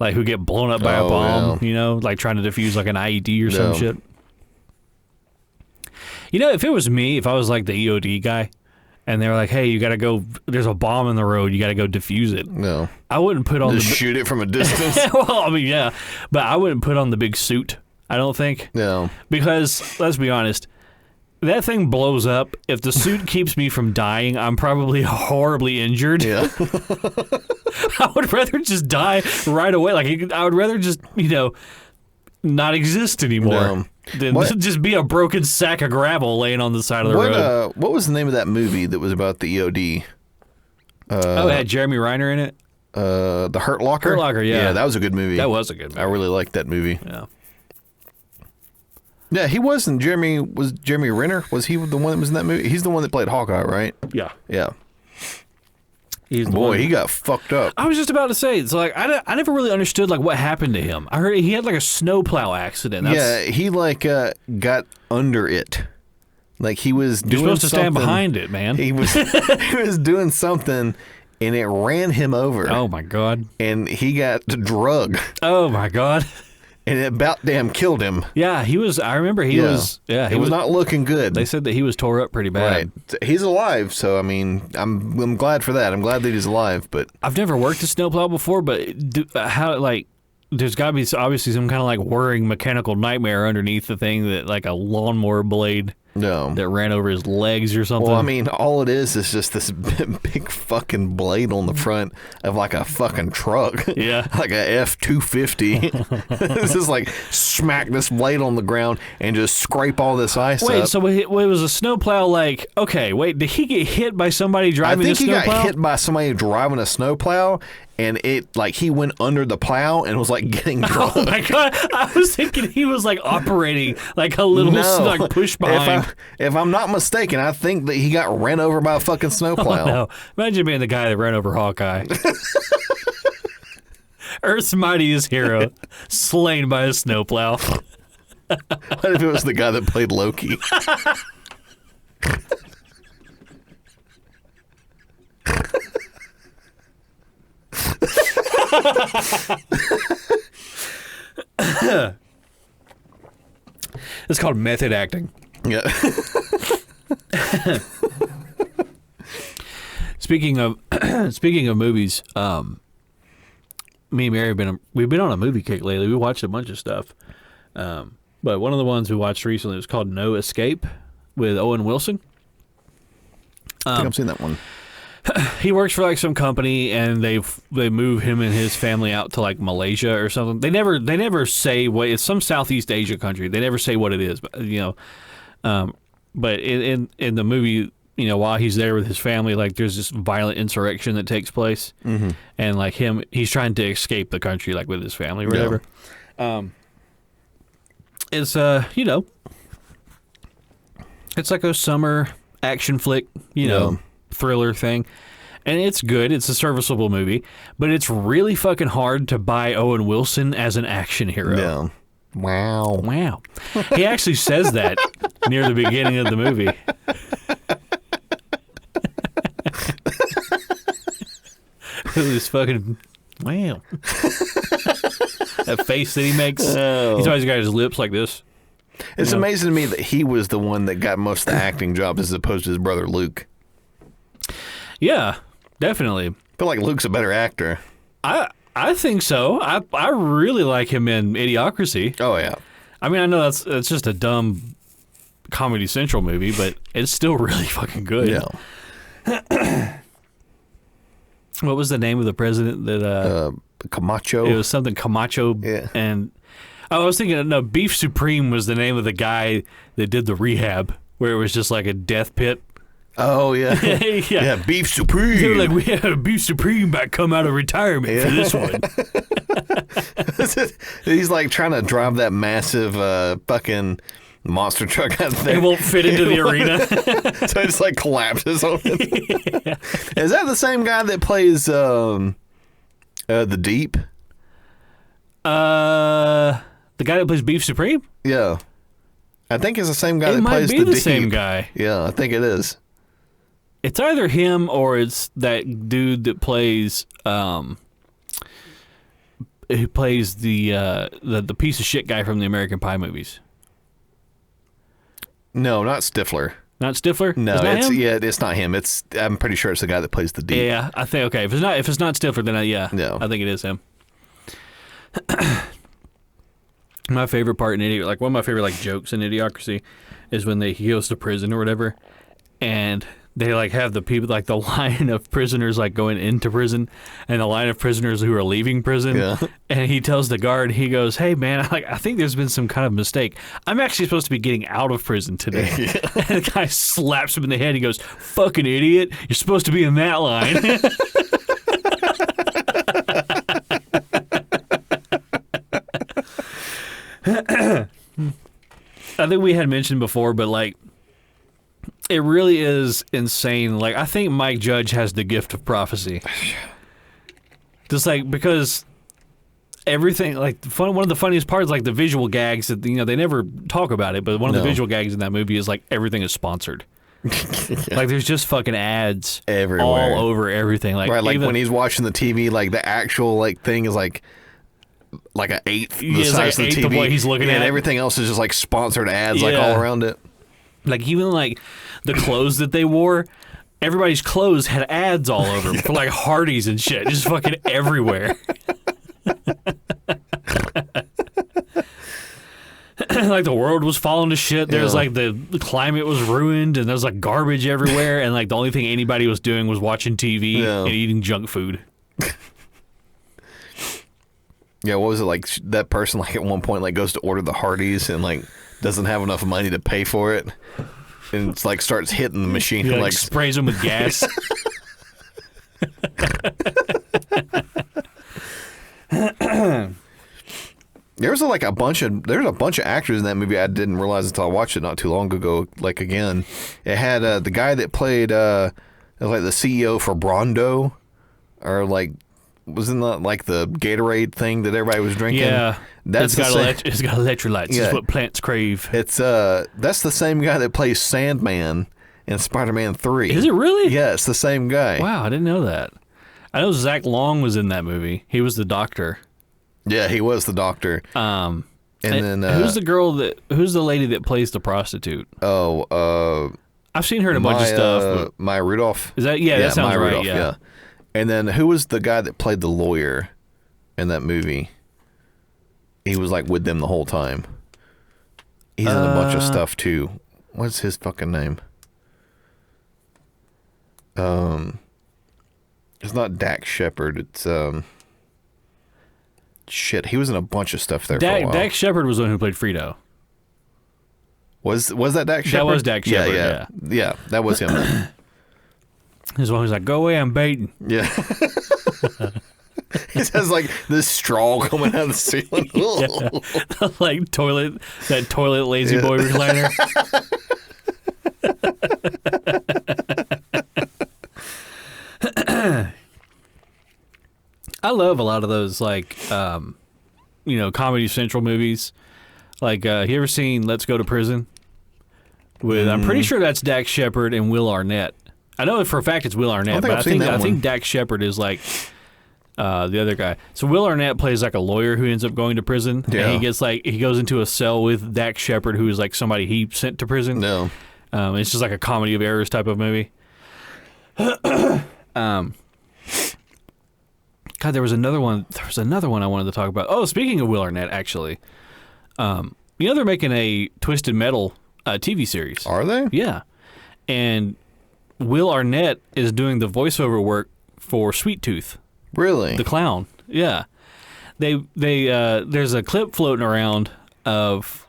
like who get blown up by a bomb, like trying to defuse like an IED or some shit. If it was me, if I was like the EOD guy, and they were like, "Hey, you got to go. There's a bomb in the road. You got to go defuse it." No, I wouldn't put on shoot it from a distance. Well, I mean, yeah, but I wouldn't put on the big suit. I don't think. No, because let's be honest. That thing blows up. If the suit keeps me from dying, I'm probably horribly injured. Yeah. I would rather just die right away. Like, I would rather just, not exist anymore than just be a broken sack of gravel laying on the side of the road. What was the name of that movie that was about the EOD? It had Jeremy Renner in it? The Hurt Locker? Hurt Locker, yeah. Yeah, that was a good movie. That was a good movie. I really liked that movie. Yeah. Yeah, he wasn't. Was Jeremy Renner? Was he the one that was in that movie? He's the one that played Hawkeye, right? Yeah. Yeah. He got fucked up. I was just about to say, so like I never really understood like what happened to him. I heard he had like a snowplow accident. He like got under it. Like he was doing something. You're supposed to stand behind it, man. He was doing something and it ran him over. Oh my God. And he got drugged. Oh my God. and it about damn killed him. Yeah, he was. I remember he was. Yeah, he was not looking good. They said that he was tore up pretty bad. Right. He's alive, so I mean, I'm glad for that. I'm glad that he's alive. But I've never worked a snowplow before, but how like. There's got to be obviously some kind of like whirring mechanical nightmare underneath the thing that like a lawnmower blade that ran over his legs or something. Well, I mean, all it is just this big fucking blade on the front of like a fucking truck. Yeah. Like a F-250. This is like smack this blade on the ground and just scrape all this ice up. Wait, so it was a snowplow like, okay, wait, did he get hit by somebody driving a snowplow? I think he got hit by somebody driving a snowplow. And it, like, he went under the plow and was, like, getting drunk. Oh, my God. I was thinking he was, like, operating like a little, like, push behind. If I'm not mistaken, I think that he got ran over by a fucking snowplow. Oh, no. Imagine being the guy that ran over Hawkeye. Earth's mightiest hero, slain by a snowplow. What if it was the guy that played Loki? It's called method acting. Yeah. Speaking of movies, me and Mary we've been on a movie kick lately. We watched a bunch of stuff, but one of the ones we watched recently was called No Escape with Owen Wilson. I think I've seen that one. He works for like some company, and they move him and his family out to like Malaysia or something. They never say what it's some Southeast Asia country. They never say what it is, but but in the movie, while he's there with his family, like there's this violent insurrection that takes place, and like he's trying to escape the country like with his family or whatever. Yeah. It's it's like a summer action flick, thriller thing, and it's good. It's a serviceable movie, but it's really fucking hard to buy Owen Wilson as an action hero. Yeah. Wow. He actually says that near the beginning of the movie. This fucking wow. That face that he makes. Oh. He's always got his lips like this. It's amazing to me that he was the one that got most of the acting jobs as opposed to his brother Luke. Yeah, definitely. I feel like Luke's a better actor. I think so. I really like him in Idiocracy. Oh, yeah. I mean, I know that's just a dumb Comedy Central movie, but it's still really fucking good. Yeah. What was the name of the president that... Camacho. It was something Camacho. Yeah. And I was thinking, no, Beef Supreme was the name of the guy that did the rehab, where it was just like a death pit. Oh, yeah. Yeah, Beef Supreme. They were like, we had a Beef Supreme back come out of retirement for this one. He's like trying to drive that massive fucking monster truck out there. It won't fit into the arena. So it just like collapses on it. Yeah. Is that the same guy that plays The Deep? The guy that plays Beef Supreme? Yeah. I think it's the same guy that plays The Deep. It might be the same guy. Yeah, I think it is. It's either him or it's that dude that plays who plays the piece of shit guy from the American Pie movies. No, not Stifler. Not Stifler? No, it's not him. I'm pretty sure it's the guy that plays the Deep. Yeah, I think okay. If it's not Stifler, then no. I think it is him. My favorite part in one of my favorite like jokes in Idiocracy is when he goes to prison or whatever, and they like have the people like the line of prisoners like going into prison and the line of prisoners who are leaving prison. Yeah. And he tells the guard, he goes, "Hey man, I think there's been some kind of mistake. I'm actually supposed to be getting out of prison today." Yeah. And the guy slaps him in the head. He goes, "Fucking idiot! You're supposed to be in that line." I think we had mentioned before, but like, it really is insane. Like, I think Mike Judge has the gift of prophecy. Just like, because everything, like, one of the funniest parts, like the visual gags that, they never talk about it, but one of the visual gags in that movie is like everything is sponsored. Yeah. Like, there's just fucking ads everywhere, all over everything. Like, right, like when he's watching the TV, like the actual like thing is like like an eighth the it's size like of the an eighth TV. of what he's looking and at. everything else is just like sponsored ads like Yeah. all around it. Like even like the clothes that they wore, everybody's clothes had ads all over them for like Hardee's and shit, just fucking everywhere. Like the world was falling to shit. There's like the climate was ruined, and there's like garbage everywhere, and like the only thing anybody was doing was watching TV and eating junk food. Yeah, what was it like? That person like at one point like goes to order the Hardee's and like doesn't have enough money to pay for it, and it's like starts hitting the machine He, like sprays them with gas. There's a bunch of actors in that movie I didn't realize until I watched it not too long ago. Like again, it had the guy that played like the CEO for Brondo, or like wasn't that like the Gatorade thing that everybody was drinking? Yeah, it's got electrolytes. Yeah. It's what plants crave. It's that's the same guy that plays Sandman in Spider-Man 3. Is it really? Yeah, it's the same guy. Wow, I didn't know that. I know Zach Long was in that movie. He was the doctor. Yeah, he was the doctor. And then who's the lady that plays the prostitute? I've seen her in a bunch of stuff. Maya Rudolph. Is that that sounds Maya right? Rudolph, yeah. And then who was the guy that played the lawyer in that movie? He was like with them the whole time. He's in a bunch of stuff too. What's his fucking name? It's not Dax Shepard. It's shit. He was in a bunch of stuff there for a while. Dax Shepard was the one who played Frito. Was that Dax Shepard? That was Dax Shepard. Yeah, that was him. His one was like, "Go away, I'm baiting." Yeah. He has like this straw coming out of the ceiling. Like that toilet lazy boy recliner. I love a lot of those like Comedy Central movies. Like you ever seen Let's Go to Prison? I'm pretty sure that's Dax Shepard and Will Arnett. I know for a fact it's Will Arnett, but I think Dax Shepard is like the other guy. So Will Arnett plays like a lawyer who ends up going to prison. Yeah. And he goes into a cell with Dax Shepard, who is like somebody he sent to prison. No. It's just like a comedy of errors type of movie. God, there was another one. There was another one I wanted to talk about. Oh, speaking of Will Arnett, actually, they're making a Twisted Metal TV series. Are they? Yeah, and Will Arnett is doing the voiceover work for Sweet Tooth, Really? the clown. Yeah, they there's a clip floating around of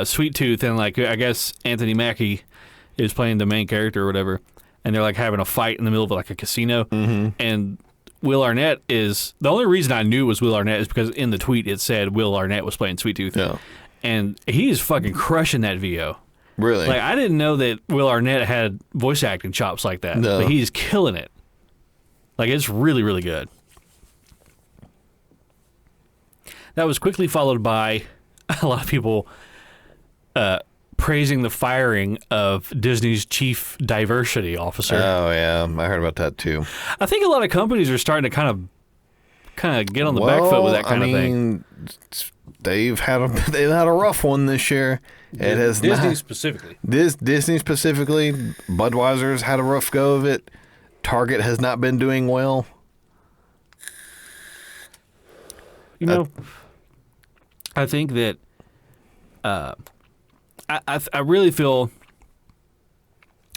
Sweet Tooth, and like I guess Anthony Mackie is playing the main character or whatever, and they're like having a fight in the middle of like a casino, and Will Arnett is the only reason I knew it was Will Arnett is because in the tweet it said Will Arnett was playing Sweet Tooth, and he is fucking crushing that VO. Really? Like I didn't know that Will Arnett had voice acting chops like that, No. but he's killing it. Like it's really, really good. That was quickly followed by a lot of people praising the firing of Disney's chief diversity officer. Oh yeah, I heard about that too. I think a lot of companies are starting to kind of get on the back foot with that kind of thing. They've had a rough one this year. It has Disney not, specifically. Disney specifically. Budweiser's had a rough go of it. Target has not been doing well. You know, I think that I really feel.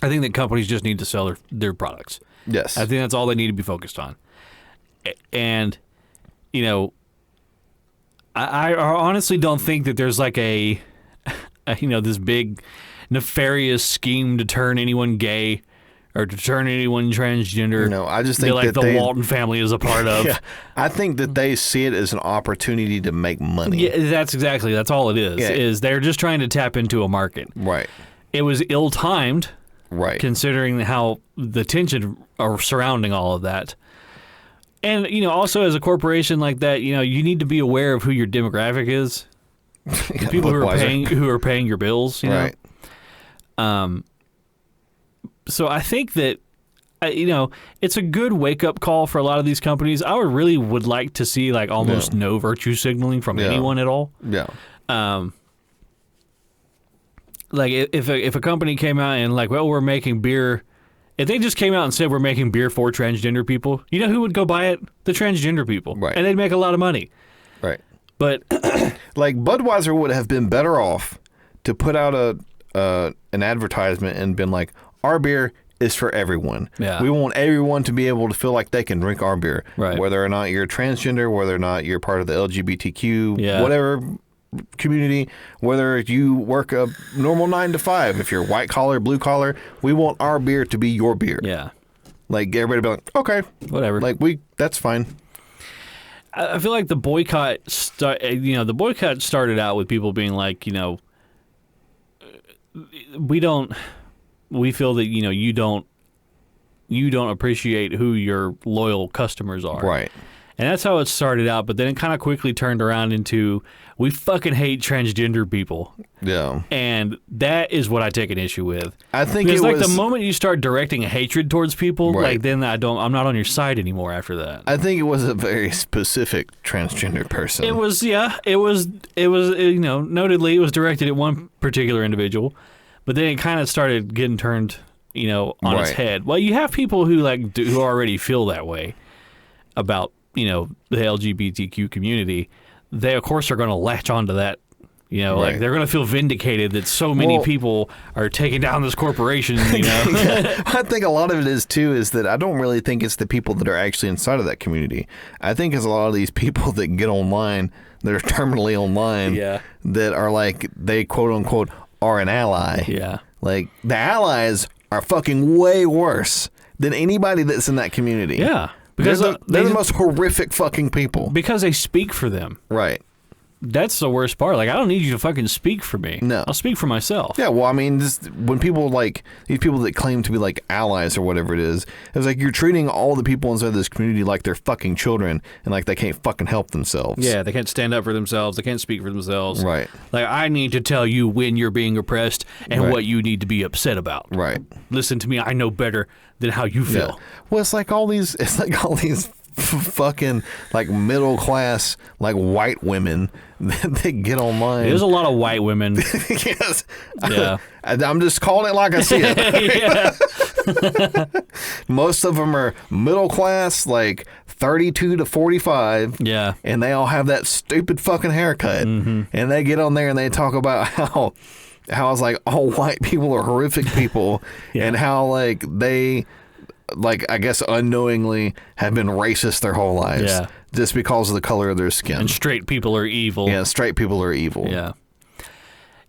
I think that companies just need to sell their products. Yes, I think that's all they need to be focused on. And I honestly don't think that there's like a this big nefarious scheme to turn anyone gay or to turn anyone transgender. No, I just think like that the Walton family is a part of. Yeah, I think that they see it as an opportunity to make money. Yeah, that's all it is. Yeah. Is they're just trying to tap into a market. Right. It was ill-timed, Right. considering how the tension surrounding all of that. And also as a corporation like that, you need to be aware of who your demographic is. The people who are paying your bills. Right. So I think that it's a good wake up call for a lot of these companies. I would like to see like almost no virtue signaling from anyone at all. Yeah. Like if a company came out and like, well, we're making beer. If they just came out and said we're making beer for transgender people, you know who would go buy it? The transgender people. Right. And they'd make a lot of money. Right. But like Budweiser would have been better off to put out an advertisement and been like, our beer is for everyone. Yeah. We want everyone to be able to feel like they can drink our beer. Right. Whether or not you're transgender, whether or not you're part of the LGBTQ, whatever community, whether you work a normal 9 to 5, if you're white collar, blue collar, we want our beer to be your beer. Yeah. Like everybody be like, okay, whatever. Like that's fine. I feel like the boycott started out with people being like, we feel that, you don't appreciate who your loyal customers are. Right. And that's how it started out, but then it kind of quickly turned around into, we fucking hate transgender people. Yeah. And that is what I take an issue with. I think because the moment you start directing hatred towards people, right. like then I'm not on your side anymore after that. I think it was a very specific transgender person. It was notedly it was directed at one particular individual, but then it kind of started getting turned, on its head. Well, you have people who who already feel that way about, the LGBTQ community. They of course are going to latch onto that. Like they're going to feel vindicated that so many people are taking down this corporation. I think a lot of it is too is that I don't really think it's the people that are actually inside of that community. I think it's a lot of these people that get online, that are terminally online, that are like they quote unquote are an ally. Yeah, like the allies are fucking way worse than anybody that's in that community. Yeah, because they're the most horrific fucking people. Because they speak for them. Right. That's the worst part. Like, I don't need you to fucking speak for me. No. I'll speak for myself. Yeah, well, I mean, when people like, these people that claim to be like allies or whatever it is, it's like you're treating all the people inside this community like they're fucking children and like they can't fucking help themselves. Yeah, they can't stand up for themselves. They can't speak for themselves. Right. Like, I need to tell you when you're being oppressed and what you need to be upset about. Right. Listen to me. I know better than how you feel. Yeah. Well, it's like all these fucking like middle class like white women that get online. There's a lot of white women. Yes. Yeah. I'm just calling it like I see it. Yeah. Most of them are middle class, like 32 to 45. Yeah. And they all have that stupid fucking haircut. Mm-hmm. And they get on there and they talk about how it's like all white people are horrific people and how like they I guess unknowingly have been racist their whole lives just because of the color of their skin. And straight people are evil. Yeah, straight people are evil. Yeah.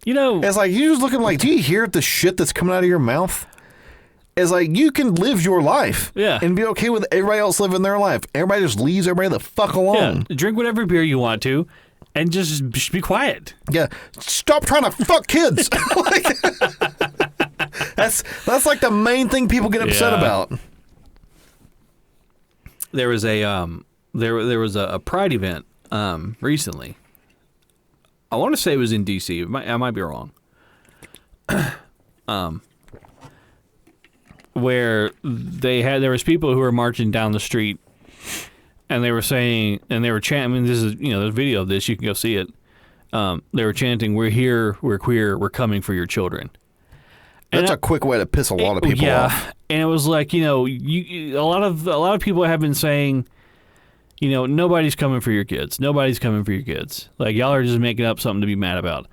It's like you're just looking like, do you hear the shit that's coming out of your mouth? It's like you can live your life and be okay with everybody else living their life. Everybody just leaves everybody the fuck alone. Yeah. Drink whatever beer you want to and just be quiet. Yeah. Stop trying to fuck kids. That's like the main thing people get upset about. There was a Pride event recently. I want to say it was in D.C. I might be wrong. Where there was people who were marching down the street, and they were saying, and they were chanting. I mean, this is there's a video of this. You can go see it. They were chanting, "We're here. We're queer. We're coming for your children." That's a quick way to piss a lot of people off. And it was like, a lot of people have been saying, nobody's coming for your kids. Nobody's coming for your kids. Like, y'all are just making up something to be mad about.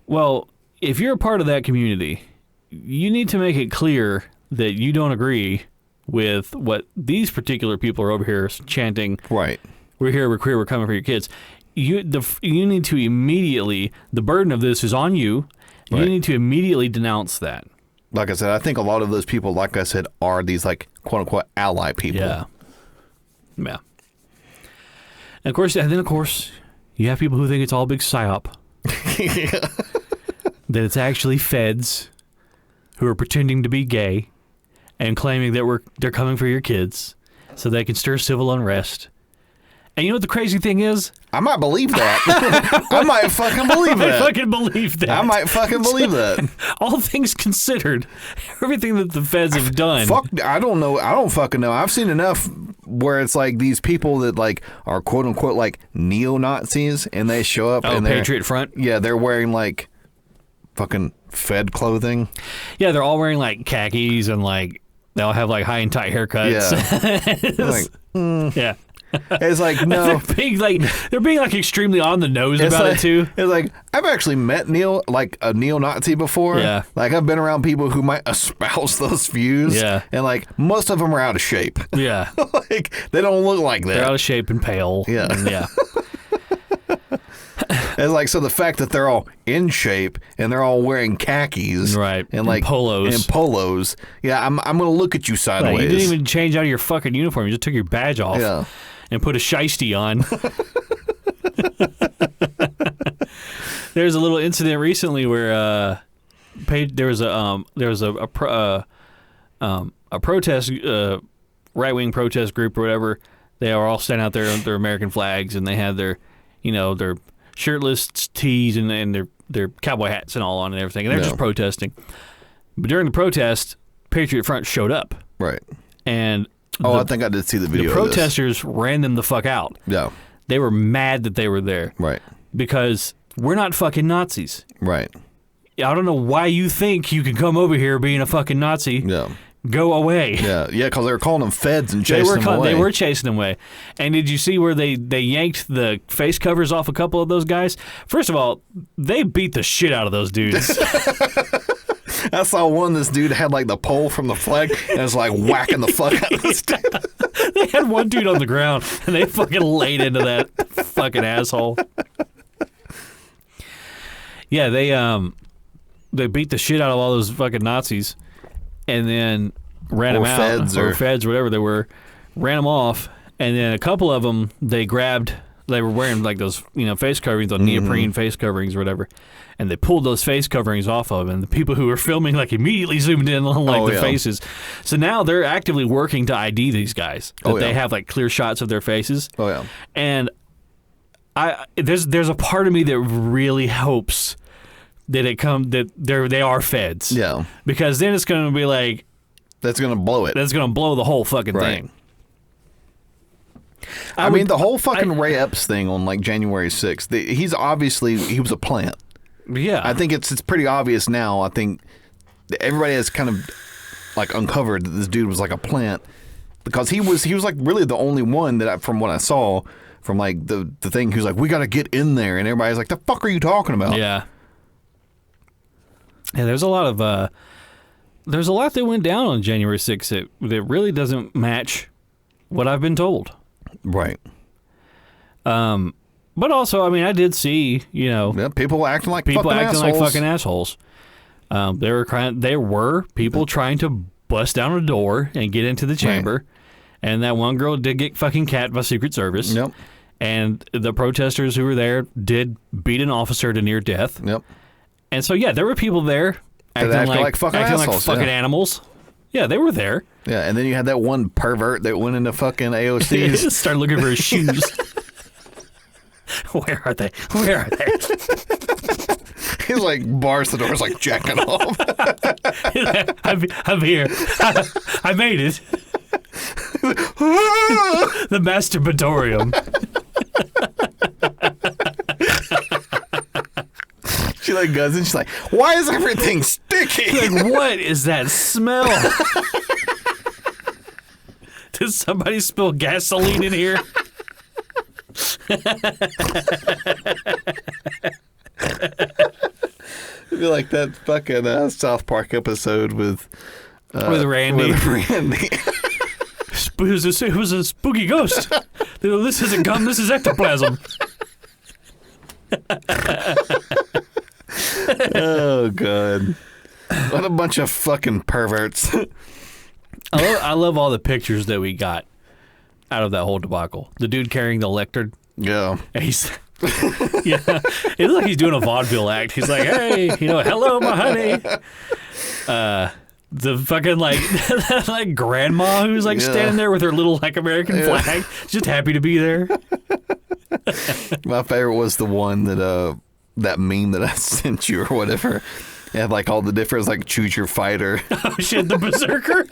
Well, if you're a part of that community, you need to make it clear that you don't agree with what these particular people are over here chanting. Right. We're here, we're queer, we're coming for your kids. You need to immediately, the burden of this is on you. You need to immediately denounce that. Like I said, I think a lot of those people, like I said, are these like quote unquote ally people. Yeah. Yeah. And of course, you have people who think it's all a big psyop. That it's actually feds who are pretending to be gay and claiming that they're coming for your kids so they can stir civil unrest. And you know what the crazy thing is? I might believe that. I might fucking believe that. I fucking believe that. I might fucking believe that. All things considered, everything that the feds have done. Fuck, I don't know. I don't fucking know. I've seen enough where it's like these people that like are quote unquote like neo-Nazis and they show up and they're Patriot Front? Yeah, they're wearing like fucking Fed clothing. Yeah, they're all wearing like khakis and like they all have like high and tight haircuts. Yeah. Yeah. It's like, no. They're being like extremely on the nose about like, it too. It's like, I've actually met a neo-Nazi before. Yeah. Like I've been around people who might espouse those views. Yeah. And like most of them are out of shape. Yeah. Like they don't look like that. They're out of shape and pale. Yeah. And yeah. It's like, so the fact that they're all in shape and they're all wearing khakis, Right, and like polos, yeah, I'm gonna look at you sideways. Right, you didn't even change out of your fucking uniform. You just took your badge off, Yeah. and put a shiesty on. There's a little incident recently where there was a protest, right-wing protest group or whatever. They were all standing out there with their American flags, and they had their shirtless tees and their cowboy hats and all on and everything, and they're just protesting. But during the protest, Patriot Front showed up. Right. And I think I did see the video. The protesters ran them the fuck out. Yeah. They were mad that they were there. Right. Because we're not fucking Nazis. Right. I don't know why you think you can come over here being a fucking Nazi. Yeah. Go away. Yeah, because they were calling them feds and chasing them away. They were chasing them away. And did you see where they yanked the face covers off a couple of those guys? First of all, they beat the shit out of those dudes. I saw this dude had like the pole from the flag and was like whacking the fuck out of this dude. They had one dude on the ground and they fucking laid into that fucking asshole. Yeah, they beat the shit out of all those fucking Nazis. And then ran them out, or feds, or whatever they were, ran them off, and then a couple of them they were wearing like those face coverings, on neoprene face coverings or whatever, and they pulled those face coverings off of them, and the people who were filming like immediately zoomed in on the faces. So now they're actively working to ID these guys, that they have like clear shots of their faces. Oh yeah. And there's a part of me that really hopes that they are feds. Yeah. Because then it's going to be like, that's going to blow it. That's going to blow the whole fucking thing. I mean, the whole fucking Ray Epps thing on like January 6th, he was a plant. Yeah. I think it's pretty obvious now. I think everybody has kind of like uncovered that this dude was like a plant, because he was like really the only one that from what I saw from like the thing, he was like, we got to get in there, and everybody's like, the fuck are you talking about? Yeah. Yeah, there's a lot that went down on January 6th that really doesn't match what I've been told. Right. But also, I mean, I did see, people acting like fucking assholes. There were people trying to bust down a door and get into the chamber, and that one girl did get fucking cat by Secret Service. Yep. And the protesters who were there did beat an officer to near death. Yep. And so, yeah, there were people there acting like fucking animals. Yeah, they were there. Yeah, and then you had that one pervert that went into fucking AOC's. Started looking for his shoes. Where are they? He's like, bars the doors like jacking off. I'm here. I made it. The masturbatorium. She like goes and she's like, why is everything sticky? Like, what is that smell? Did somebody spill gasoline in here? It'd be like that fucking South Park episode with Randy. Randy. It was a spooky ghost. This isn't gum, this is ectoplasm. Oh, God. What a bunch of fucking perverts. I love all the pictures that we got out of that whole debacle. The dude carrying the lectern. Yeah. And he's... yeah. It looks like he's doing a vaudeville act. He's like, hey, hello, my honey. the fucking like like grandma who's like standing there with her little like American flag, just happy to be there. My favorite was the one that that meme that I sent you or whatever. It had like all the different, like choose your fighter. Oh shit, the berserker.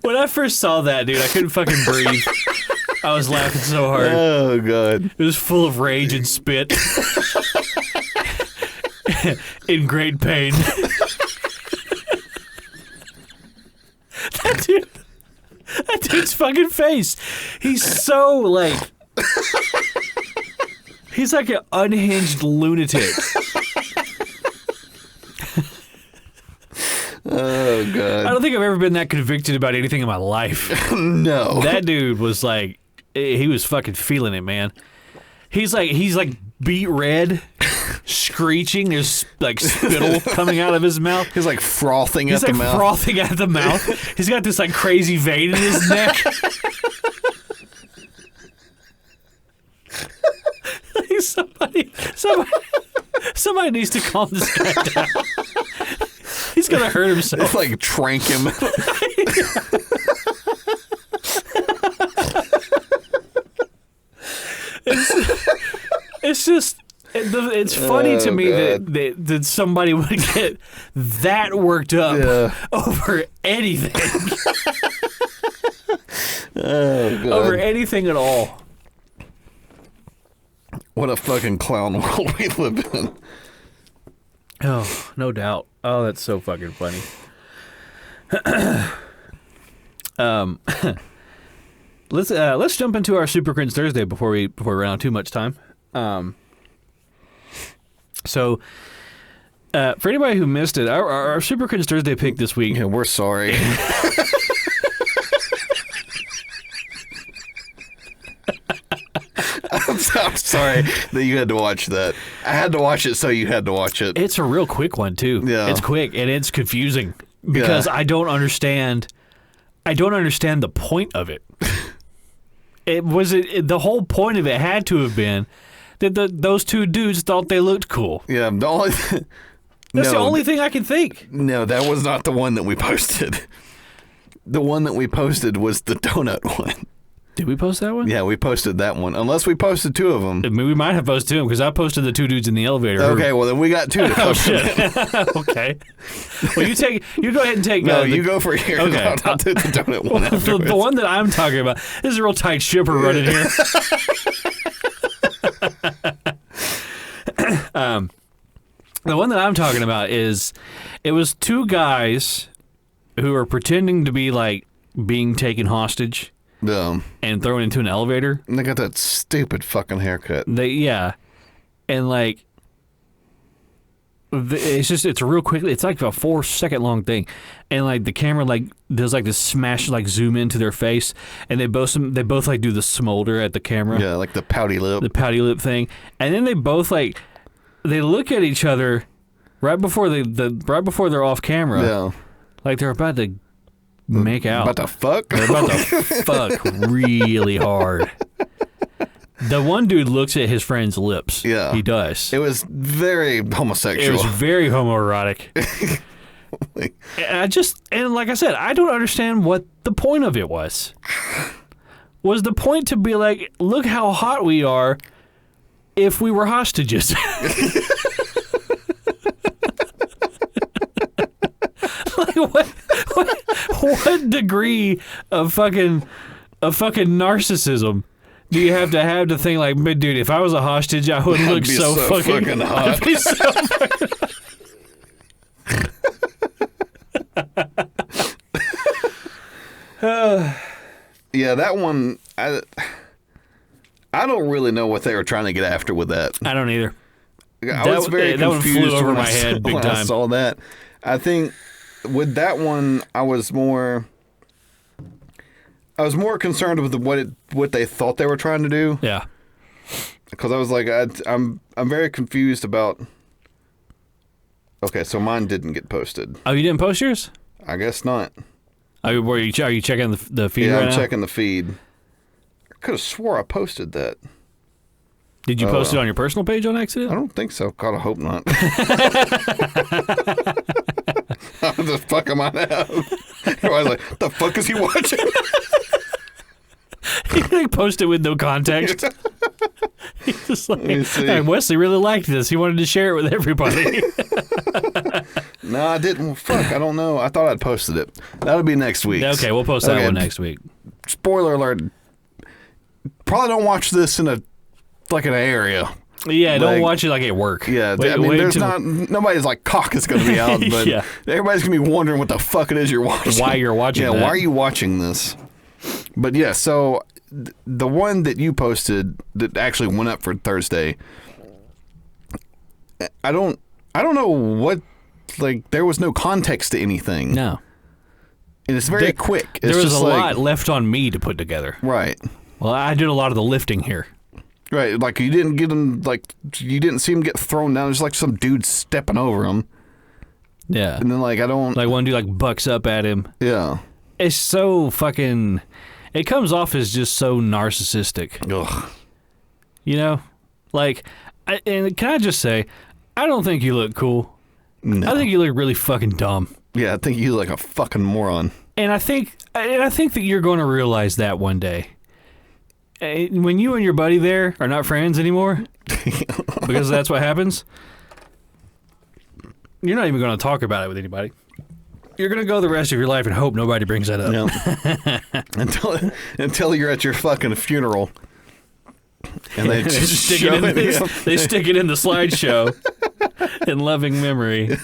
When I first saw that, dude, I couldn't fucking breathe. I was laughing so hard. Oh god, it was full of rage and spit. In great pain. That dude's fucking face. He's so like. He's like an unhinged lunatic. oh god. I don't think I've ever been that convicted about anything in my life. No. That dude was like, he was fucking feeling it, man. He's like beet red, screeching. There's like spittle coming out of his mouth. He's like frothing at the mouth. He's like frothing at the mouth. He's got this like crazy vein in his neck. Somebody needs to calm this guy down. He's gonna hurt himself. It's like trank him. It's just, it's funny to me that somebody would get that worked up over anything. Oh, God. Over anything at all. What a fucking clown world we live in. Oh, no doubt. Oh, that's so fucking funny. Let's jump into our Super Cringe Thursday before we run out too much time. So, for anybody who missed it, our Super Cringe Thursday pick this week. Yeah, we're sorry. I'm sorry that you had to watch that. I had to watch it, so you had to watch it. It's a real quick one too. Yeah, it's quick and it's confusing because I don't understand the point of it. The whole point of it had to have been that those two dudes thought they looked cool. Yeah, that's the only thing I can think. No, that was not the one that we posted. The one that we posted was the donut one. Did we post that one? Yeah, we posted that one. Unless we posted two of them. I mean, we might have posted two because I posted the two dudes in the elevator. Okay, well then we got two to cover. Oh shit. Okay. Well, you go ahead and take. No, you go for here. Okay. I'll do the donut one afterwards. The one that I'm talking about. This is a real tight ship we're running here. The one that I'm talking about it was two guys who are pretending to be like being taken hostage. And thrown into an elevator. And they got that stupid fucking haircut. And like, it's real quickly. It's like a 4-second long thing, and like the camera like does like this smash like zoom into their face, and they both like do the smolder at the camera. Yeah, like the pouty lip thing, and then they both like they look at each other right before they're off camera. Yeah, like they're about to make out. About to fuck? They're about to fuck really hard. The one dude looks at his friend's lips. Yeah. He does. It was very homosexual. It was very homoerotic. And like I said, I don't understand what the point of it was. Was the point to be like, look how hot we are if we were hostages? Like what degree of fucking narcissism do you have to think like, but dude, if I was a hostage, I would look so fucking hot. I'd be so fucking hot. Yeah, that one, I don't really know what they were trying to get after with that. I don't either. I was very confused. That one flew over my head big time. I saw that. I think with that one, I was more concerned with what they thought they were trying to do. Yeah. Because I was like, I'm very confused about. Okay, so mine didn't get posted. Oh, you didn't post yours? I guess not. Are you checking the feed? Yeah, right I'm now? checking the feed. I could have swore I posted that. Did you post it on your personal page on accident? I don't think so. God, I hope not. How the fuck am I now? Everybody's like, the fuck is he watching? He posted with no context. He's just like, hey, Wesley really liked this. He wanted to share it with everybody. No, I didn't. Fuck, I don't know. I thought I'd posted it. That'll be next week. Okay, we'll post that one next week. Spoiler alert. Probably don't watch this in an area. Yeah, don't watch it like at work. Yeah, I mean, nobody's like cock is going to be out, but everybody's going to be wondering what the fuck it is you're watching. Why you're watching that. Why are you watching this? But yeah, so the one that you posted that actually went up for Thursday, I don't know what, like, there was no context to anything. No. And it's very quick. There was a lot left on me to put together. Right. Well, I did a lot of the lifting here. Right, like you didn't get him, like you didn't see him get thrown down. There's like some dude stepping over him. Yeah. And then like one dude like bucks up at him. Yeah. It's so fucking, it comes off as just so narcissistic. Ugh. You know? Like, and can I just say, I don't think you look cool. No. I think you look really fucking dumb. Yeah, I think you look like a fucking moron. And I think that you're going to realize that one day. When you and your buddy there are not friends anymore, because that's what happens, you're not even going to talk about it with anybody. You're going to go the rest of your life and hope nobody brings that up. Yep. until you're at your fucking funeral. And they just stick it in they stick it in the slideshow in loving memory.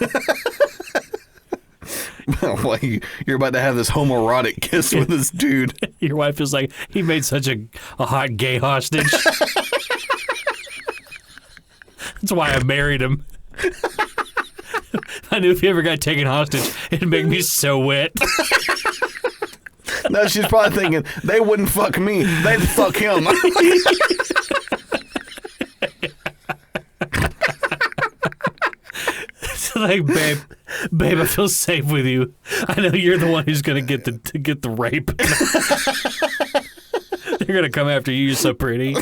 Like you're about to have this homoerotic kiss with this dude. Your wife is like, he made such a hot gay hostage. That's why I married him. I knew if he ever got taken hostage, it'd make me so wet. No, she's probably thinking, they wouldn't fuck me. They'd fuck him. It's like, babe, I feel safe with you. I know you're the one who's gonna get the rape. They're gonna come after you. You're so pretty.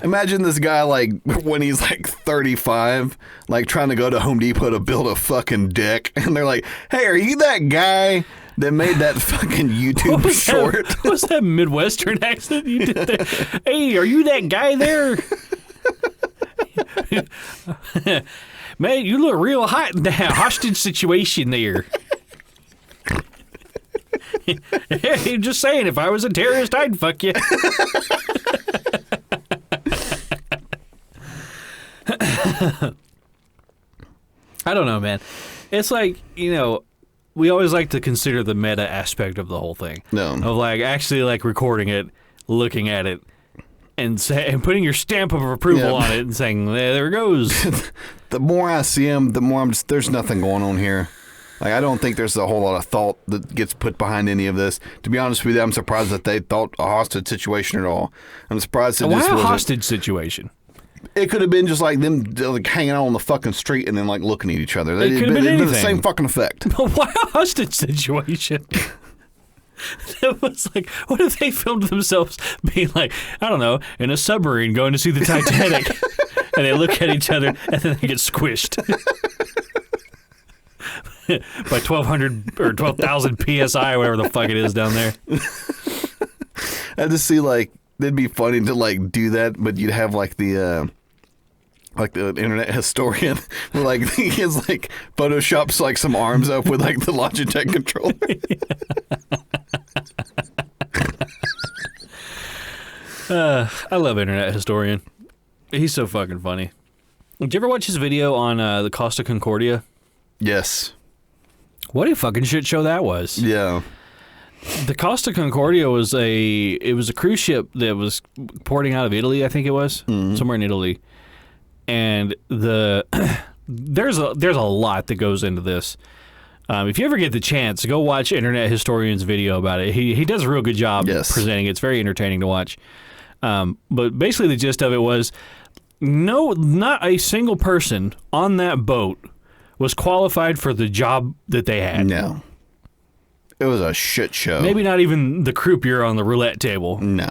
Imagine this guy, like, when he's like 35, like trying to go to Home Depot to build a fucking deck, and they're like, "Hey, are you that guy that made that fucking YouTube short?" What was that Midwestern accent you did there? Hey, are you that guy there? Man, you look real hot in that hostage situation there. Hey, just saying, if I was a terrorist, I'd fuck you. I don't know, man. It's like, we always like to consider the meta aspect of the whole thing. No. Of like actually like recording it, looking at it, and putting your stamp of approval on it and saying, there it goes. The more I see him, the more there's nothing going on here. Like, I don't think there's a whole lot of thought that gets put behind any of this. To be honest with you, I'm surprised that they thought a hostage situation at all. I'm surprised that Why a hostage situation? It could have been just like them like hanging out on the fucking street and then like looking at each other. It could have been anything. The same fucking effect. But why a hostage situation? It was like, what if they filmed themselves being like, I don't know, in a submarine going to see the Titanic, and they look at each other and then they get squished by 1,200 or 12,000 psi, whatever the fuck it is down there. I just see like it'd be funny to like do that, but you'd have like the internet historian, where like he has like photoshops like some arms up with like the Logitech controller. I love internet historian. He's so fucking funny. Did you ever watch his video on the Costa Concordia? Yes. What a fucking shit show that was. Yeah. The Costa Concordia was a cruise ship that was porting out of Italy, I think it was, somewhere in Italy. And there's a lot that goes into this. If you ever get the chance, go watch Internet Historian's video about it. He does a real good job presenting it. It's very entertaining to watch. But basically the gist of it was, not a single person on that boat was qualified for the job that they had. No. It was a shit show. Maybe not even the croupier on the roulette table. No.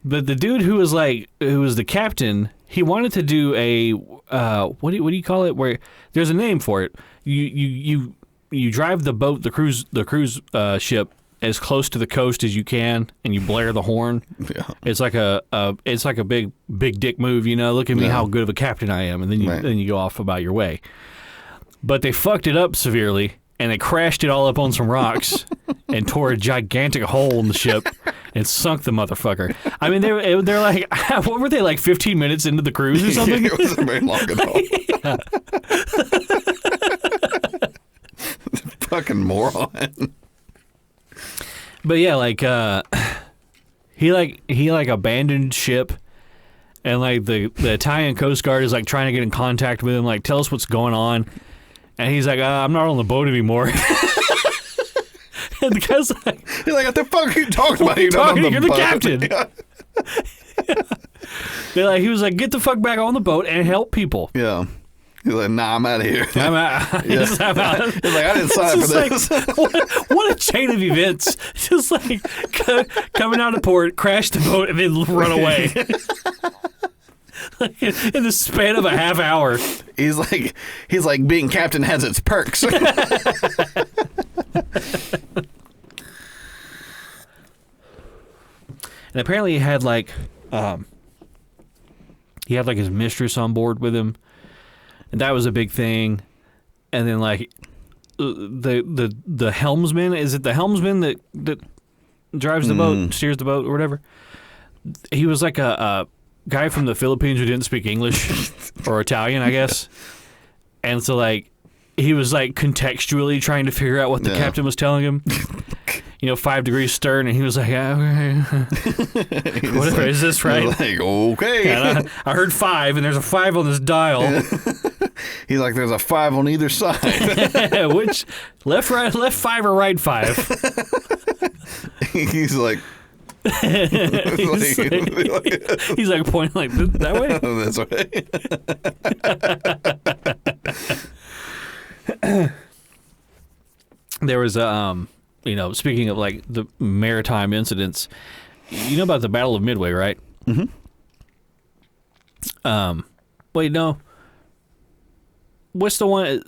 But the dude who was the captain, he wanted to do a what do you call it? Where there's a name for it. You drive the boat, the cruise ship as close to the coast as you can, and you blare the horn. Yeah. It's like a big dick move, you know. Look at me, how good of a captain I am, and then you go off about your way. But they fucked it up severely, and they crashed it all up on some rocks and tore a gigantic hole in the ship and sunk the motherfucker. I mean, they're like, what were they, like 15 minutes into the cruise or something? It wasn't very long at all. Fucking moron. But yeah, like he abandoned ship, and like the Italian Coast Guard is like trying to get in contact with him, like tell us what's going on, and he's like, I'm not on the boat anymore. And the guy's like, he's like, what the fuck are you talking about? You're the captain. Yeah. He was like, get the fuck back on the boat and help people. Yeah. He's like, nah, I'm out of here. I'm out. Yeah. He's like, I didn't sign for this. What a chain of events. Just like coming out of port, crash the boat, and then run away. In the span of a half hour. He's like, being captain has its perks. And apparently he had his mistress on board with him, and that was a big thing. And then like the helmsman, is it the helmsman that drives the boat, steers the boat or whatever? He was like a guy from the Philippines who didn't speak English or Italian, I guess. And so like he was like contextually trying to figure out what the captain was telling him. 5 degrees stern, and he was like, whatever, is this right? Like, okay. And I heard 5, and there's a 5 on this dial. He's like, there's a 5 on either side. Which, left 5 or right 5? He's like... he's like pointing like that way? That's right. There was speaking of like the maritime incidents, you know about the Battle of Midway, right? Mm-hmm. Wait, no. What's the one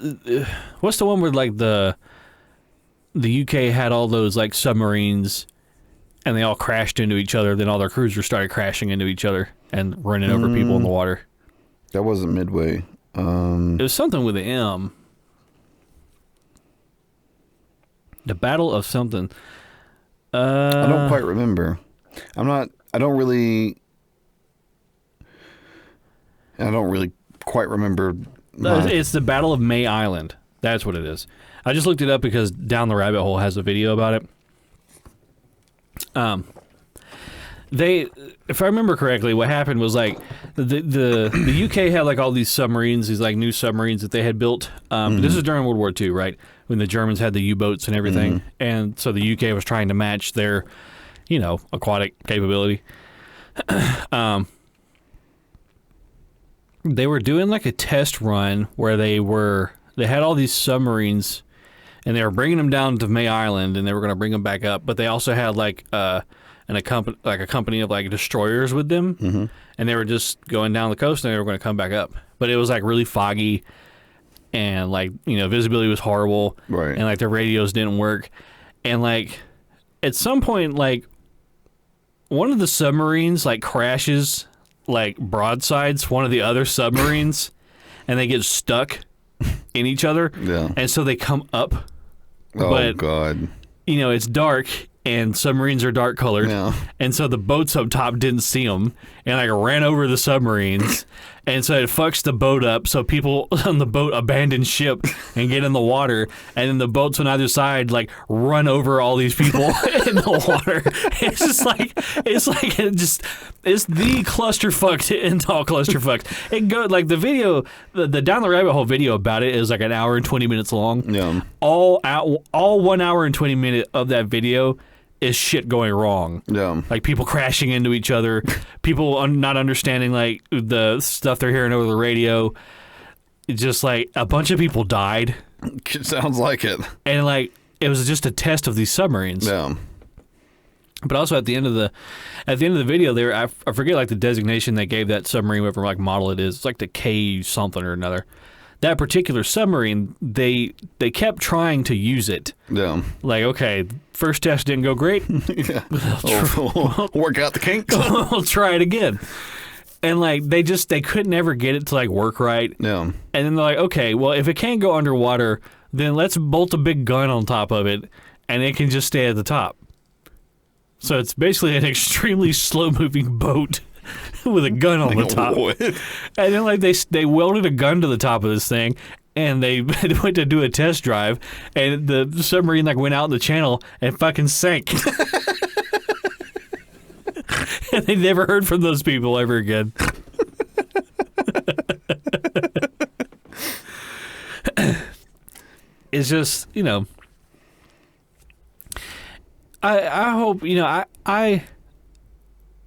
where like the UK had all those like submarines and they all crashed into each other, then all their cruisers started crashing into each other and running over people in the water? That wasn't Midway. It was something with an M. The Battle of something. I don't quite remember. I don't really quite remember. It's the Battle of May Island. That's what it is. I just looked it up because Down the Rabbit Hole has a video about it. If I remember correctly, what happened was like the UK had like all these submarines, these like new submarines that they had built. This is during World War II, right? When the Germans had the U-boats and everything, and so the UK was trying to match their, aquatic capability. They were doing like a test run where they had all these submarines, and they were bringing them down to May Island, and they were going to bring them back up. But they also had like a company of like destroyers with them, and they were just going down the coast, and they were going to come back up. But it was like really foggy, and like visibility was horrible, right? And like their radios didn't work, and like at some point like one of the submarines like crashes, like broadsides one of the other submarines, and they get stuck in each other, and so they come up. Oh, God. It's dark, and submarines are dark colored, and so the boats up top didn't see them, and like ran over the submarines, and so it fucks the boat up, so people on the boat abandon ship and get in the water, and then the boats on either side like run over all these people in the water. It's the clusterfuck to end all clusterfucks. It go like the video, the Down the Rabbit Hole video about it is like an hour and 20 minutes long. Yeah. All 1 hour and 20 minutes of that video is shit going wrong. Yeah. Like people crashing into each other, people not understanding like the stuff they're hearing over the radio. It's just like a bunch of people died. It sounds like it. And like it was just a test of these submarines. Yeah. But also at the end of the video, there I forget like the designation they gave that submarine, whatever like model it is. It's like the K something or another. That particular submarine, they kept trying to use it. Yeah. Like, okay, first test didn't go great. Yeah. We'll work out the kinks. We'll try it again. And like they couldn't ever get it to like work right. Yeah. And then they're like, okay, well if it can't go underwater, then let's bolt a big gun on top of it, and it can just stay at the top. So it's basically an extremely slow-moving boat with a gun on the top. And then like they welded a gun to the top of this thing, and they went to do a test drive, and the submarine like went out in the channel and fucking sank. And they never heard from those people ever again. It's just, you know, I hope, you know, I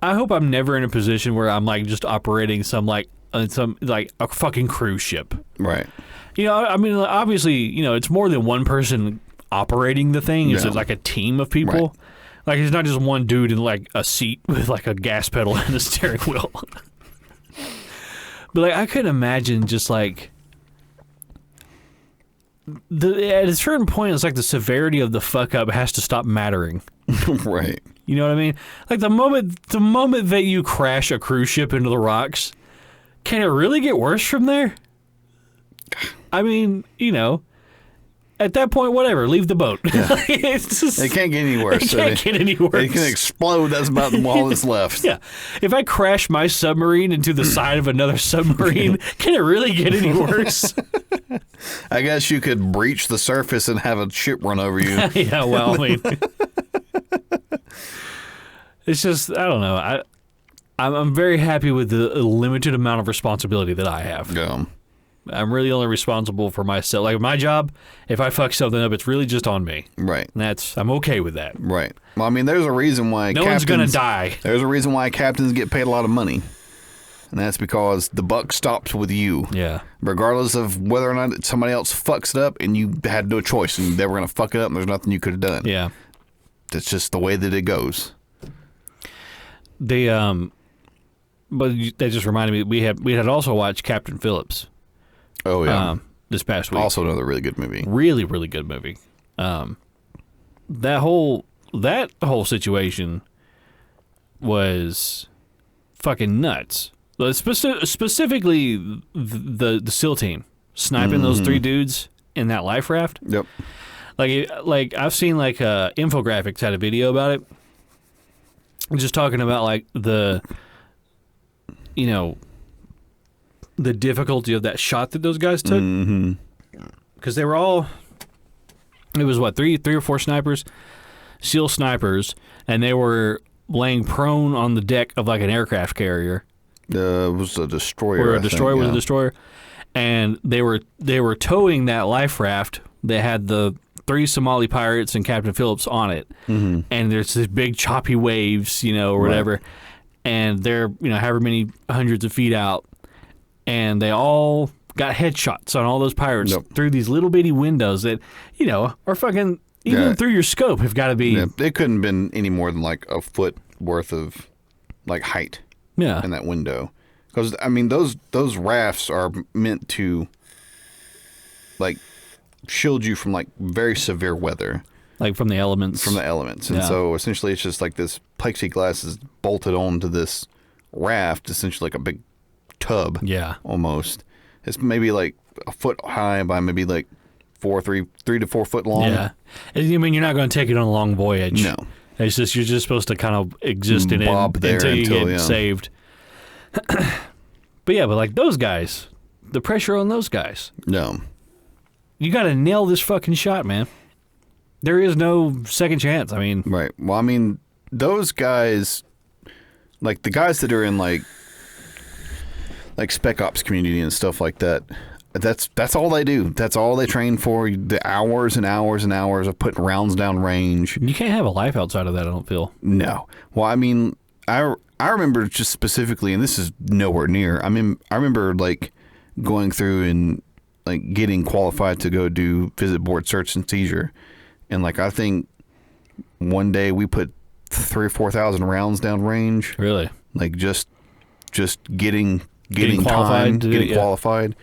hope I'm never in a position where I'm like just operating some like a fucking cruise ship. Right. You know, I mean, obviously, you know, it's more than one person operating the thing. It's like a team of people. Right. Like, it's not just one dude in like a seat with like a gas pedal and a steering wheel. But like, I could imagine just like at a certain point, it's like the severity of the fuck up has to stop mattering. Right. You know what I mean? Like the moment that you crash a cruise ship into the rocks, can it really get worse from there? I mean, you know, at that point, whatever, leave the boat. Yeah. It can't get any worse. It can't get any worse. It can explode. That's about all that's left. Yeah. If I crash my submarine into the side of another submarine, can it really get any worse? I guess you could breach the surface and have a ship run over you. Yeah, well, I mean, it's just, I don't know. I'm very happy with the limited amount of responsibility that I have. Yeah. I'm really only responsible for myself. Like my job, if I fuck something up, it's really just on me. Right. And I'm okay with that. Right. Well, I mean, there's a reason why no one's gonna die. There's a reason why captains get paid a lot of money, and that's because the buck stops with you. Yeah. Regardless of whether or not somebody else fucks it up, and you had no choice, and they were gonna fuck it up, and there's nothing you could have done. Yeah. That's just the way that it goes. But that just reminded me we had also watched Captain Phillips. Oh yeah, this past week. Also another really good movie. Really, really good movie. That whole situation was fucking nuts. Specifically, the SEAL team sniping those three dudes in that life raft. Yep. Like I've seen like infographics had a video about it, just talking about like the difficulty of that shot that those guys took. Because they were all, it was what, three or four snipers, SEAL snipers, and they were laying prone on the deck of like an aircraft carrier. It was a destroyer. Or a destroyer was a destroyer, and they were towing that life raft. They had the 3 Somali pirates and Captain Phillips on it, and there's this big choppy waves, or whatever, right. And they're however many hundreds of feet out. And they all got headshots on all those pirates through these little bitty windows that, are fucking, even through your scope, have got to be. Yeah, it couldn't have been any more than like a foot worth of like height in that window. Because, I mean, those rafts are meant to like shield you from like very severe weather. Like from the elements. And so essentially it's just like this plexiglass is bolted onto this raft, essentially like a big tub, almost. It's maybe like a foot high by maybe like 3 to 4 foot long. Yeah, I mean you're not going to take it on a long voyage. No, it's just you're just supposed to kind of exist in it until you get saved. But like those guys, the pressure on those guys. No, you got to nail this fucking shot, man. There is no second chance. I mean, right. Well, I mean those guys, like the guys that are in like spec ops community and stuff like that. That's all they do. That's all they train for. The hours and hours and hours of putting rounds down range. You can't have a life outside of that, I don't feel. No. Well, I mean, I remember just specifically, and this is nowhere near. I mean, I remember like going through and like getting qualified to go do visit board search and seizure, and like I think one day we put 3,000 or 4,000 rounds down range. Really? Like just getting qualified, getting qualified.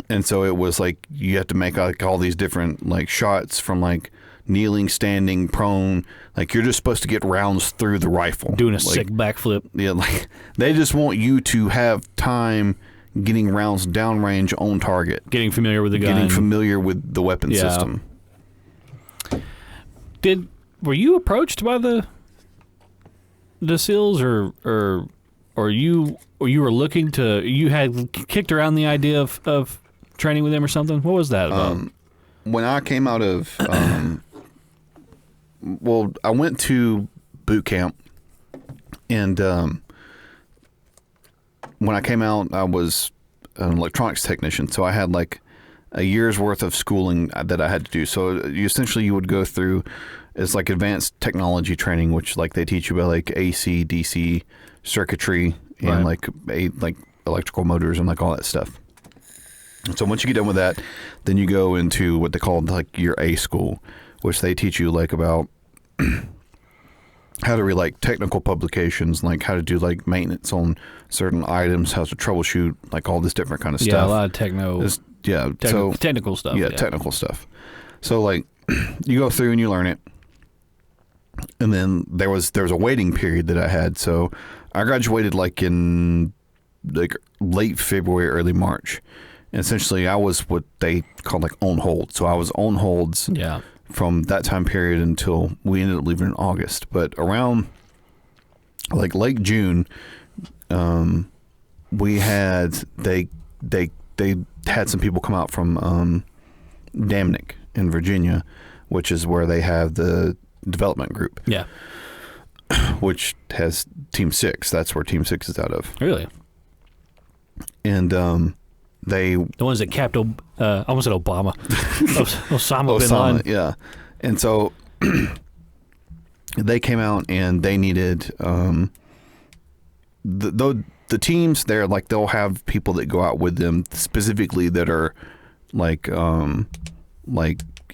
And so it was like you have to make like all these different like shots from like kneeling, standing, prone. Like you're just supposed to get rounds through the rifle. Doing a like, sick backflip. Yeah, like they just want you to have time getting rounds downrange on target. Getting familiar with the gun. Getting familiar with the weapon system. Were you approached by the SEALs or you were looking to, you had kicked around the idea of training with them or something? What was that about? When I came out of, well, I went to boot camp, and when I came out, I was an electronics technician, so I had like a year's worth of schooling that I had to do. So you would go through, it's like advanced technology training, which like they teach you about like AC, DC, circuitry, and like electrical motors and like all that stuff. So once you get done with that, then you go into what they call like your A school, which they teach you like about how to read like technical publications, like how to do like maintenance on certain items, how to troubleshoot, like all this different kind of stuff. Yeah, a lot of technical stuff. Yeah, technical stuff. So like you go through and you learn it. And then there was a waiting period that I had. So I graduated like in like late February, early March. And essentially I was what they call like on hold. So I was on holds from that time period until we ended up leaving in August. But around like late June, we had they had some people come out from Damnick in Virginia, which is where they have the development group. Yeah. Which has Team 6. That's where Team 6 is out of. Really? And the ones that capped, I almost said Obama. Osama bin Laden. Yeah. And so they came out and they needed the teams there, like they'll have people that go out with them specifically that are like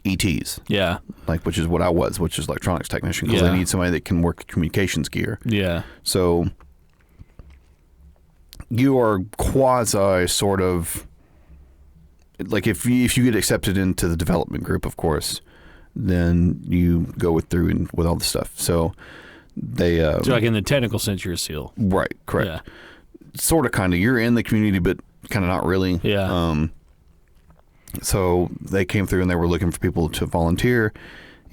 ETs. Yeah. Like, which is what I was, which is electronics technician, because they need somebody that can work communications gear. Yeah. So you are quasi sort of like if you get accepted into the development group, of course, then you go through with all the stuff. So they so like in the technical sense, you're a SEAL, right? Correct. Yeah. Sort of, kind of. You're in the community, but kind of not really. Yeah. So they came through and they were looking for people to volunteer,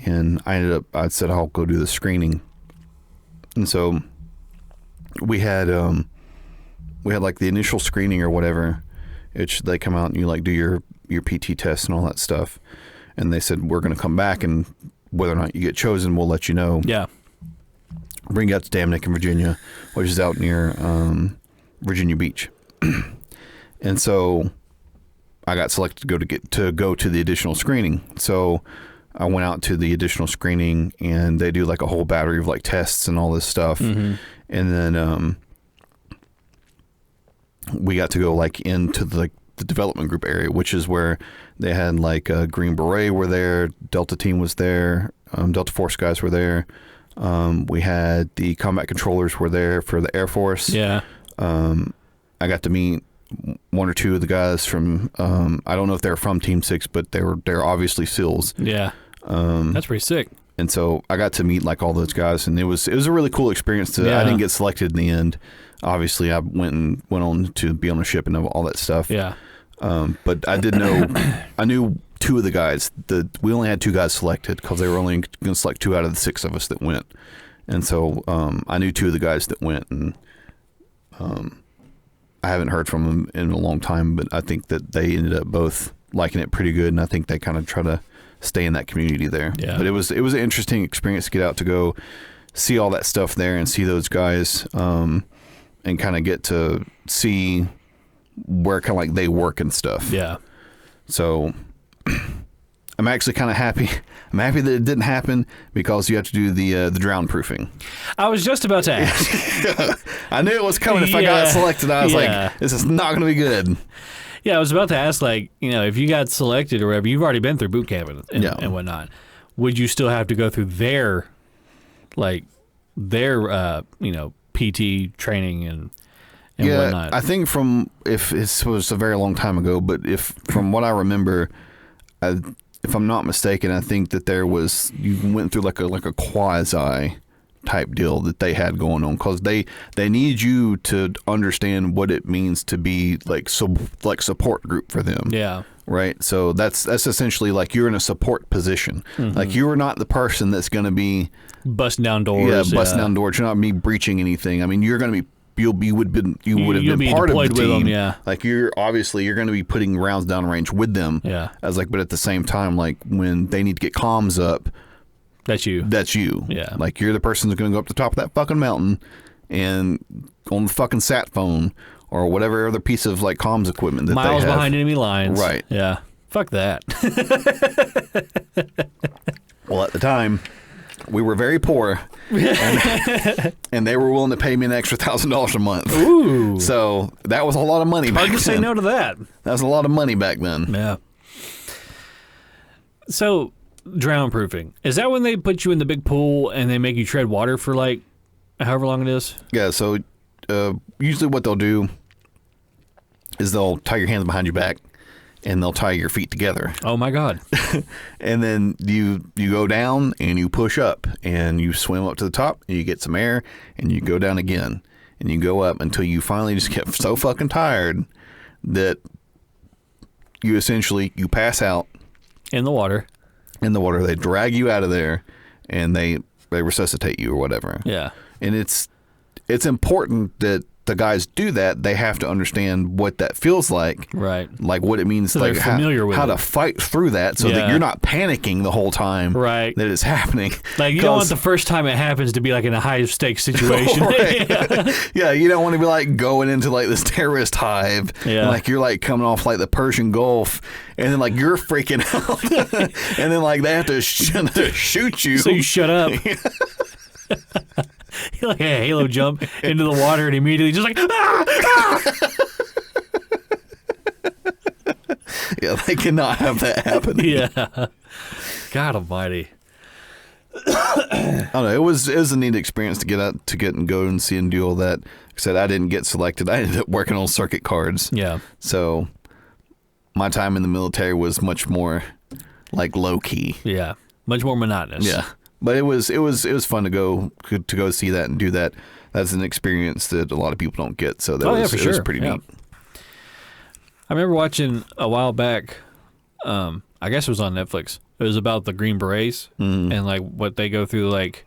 and I said I'll go do the screening. And so we had like the initial screening or whatever. They come out and you like do your PT test and all that stuff. And they said, we're going to come back, and whether or not you get chosen, we'll let you know. Yeah. Bring you out to Damnick in Virginia, which is out near Virginia Beach. And so I got selected to go to the additional screening. So I went out to the additional screening, and they do like a whole battery of like tests and all this stuff. Mm-hmm. And then we got to go like into the development group area, which is where they had like a Green Beret were there, Delta team was there, Delta Force guys were there. We had the combat controllers were there for the Air Force. Yeah. I got to meet one or two of the guys from I don't know if they're from Team 6, but they're obviously SEALs. Yeah. That's pretty sick. And so I got to meet like all those guys, and it was a really cool experience. I didn't get selected in the end. Obviously, I went on to be on a ship and all that stuff. Yeah. But I did know, I knew two of the guys. We only had two guys selected because they were only going to select 2 out of the 6 of us that went. And so I knew 2 of the guys that went, and I haven't heard from them in a long time, but I think that they ended up both liking it pretty good, and I think they kind of try to stay in that community there. Yeah. But it was an interesting experience to get out to go see all that stuff there and see those guys, and kind of get to see where kind of like they work and stuff. Yeah. So I'm actually kind of happy. I'm happy that it didn't happen because you have to do the drown proofing. I was just about to ask. I knew it was coming if I got selected. I was like, this is not going to be good. Yeah, I was about to ask, like, if you got selected or whatever, you've already been through boot camp and whatnot. Would you still have to go through their like their PT training and whatnot. I think if it was a very long time ago, but from what I remember, if I'm not mistaken, I think that you went through like a quasi type deal that they had going on, because they need you to understand what it means to be like support group for them. Yeah. Right. So that's essentially like you're in a support position. Mm-hmm. Like you are not the person that's going to be busting down doors. Yeah, busting down doors. You're not me breaching anything. I mean, you're going to be. You would have been part of the team. With them, yeah. Like you're going to be putting rounds downrange with them. Yeah. But at the same time, like when they need to get comms up, that's you. Yeah. Like you're the person that's going to go up the top of that fucking mountain and on the fucking sat phone or whatever other piece of like comms equipment that miles they have. behind enemy lines. Right. Yeah. Fuck that. Well, at the time, we were very poor, and they were willing to pay me an extra $1,000 a month. Ooh! So that was a lot of money back then. Hard to say no to that. That was a lot of money back then. Yeah. So, drown proofing, is that when they put you in the big pool and they make you tread water for like however long it is? Yeah. So usually what they'll do is they'll tie your hands behind your back. And they'll tie your feet together. Oh, my God. And then you go down and you push up and you swim up to the top and you get some air and you go down again and you go up until you finally just get so fucking tired that you pass out. In the water. They drag you out of there and they resuscitate you or whatever. Yeah. And it's important that the guys do that. They have to understand what that feels like, right? Like what it means, so like they're familiar with how to fight through that, so that you're not panicking the whole time, right? That it's happening. Like you don't want the first time it happens to be like in a high stakes situation. Yeah, you don't want to be like going into like this terrorist hive, and like you're like coming off like the Persian Gulf, and then like you're freaking out, and then like they have to shoot you. So you shut up. He like a halo jump into the water and immediately just like Yeah, they cannot have that happen. Yeah. God almighty. I don't know. It was a neat experience to get and go and see and do all that. Like I said, I didn't get selected. I ended up working on circuit cards. Yeah. So my time in the military was much more like low key. Yeah. Much more monotonous. Yeah. But it was fun to go see that and do that. That's an experience that a lot of people don't get. So that was pretty neat. I remember watching a while back. I guess it was on Netflix. It was about the Green Berets and like what they go through. Like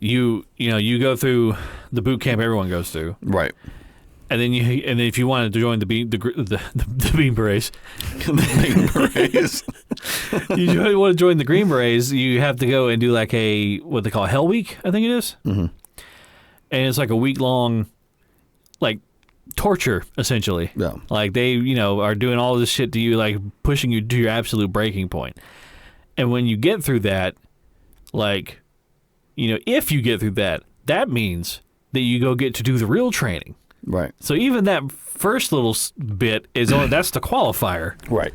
you go through the boot camp everyone goes through, right? And then if you wanted to join the Bean Berets, you want to join the Green Berets, you have to go and do like what they call Hell Week, I think it is. Mm-hmm. And it's like a week long, like torture essentially. Yeah. Like they are doing all this shit to you, like pushing you to your absolute breaking point. And when you get through that, like if you get through that, that means that you go get to do the real training. Right. So even that first little bit is that's the qualifier. Right.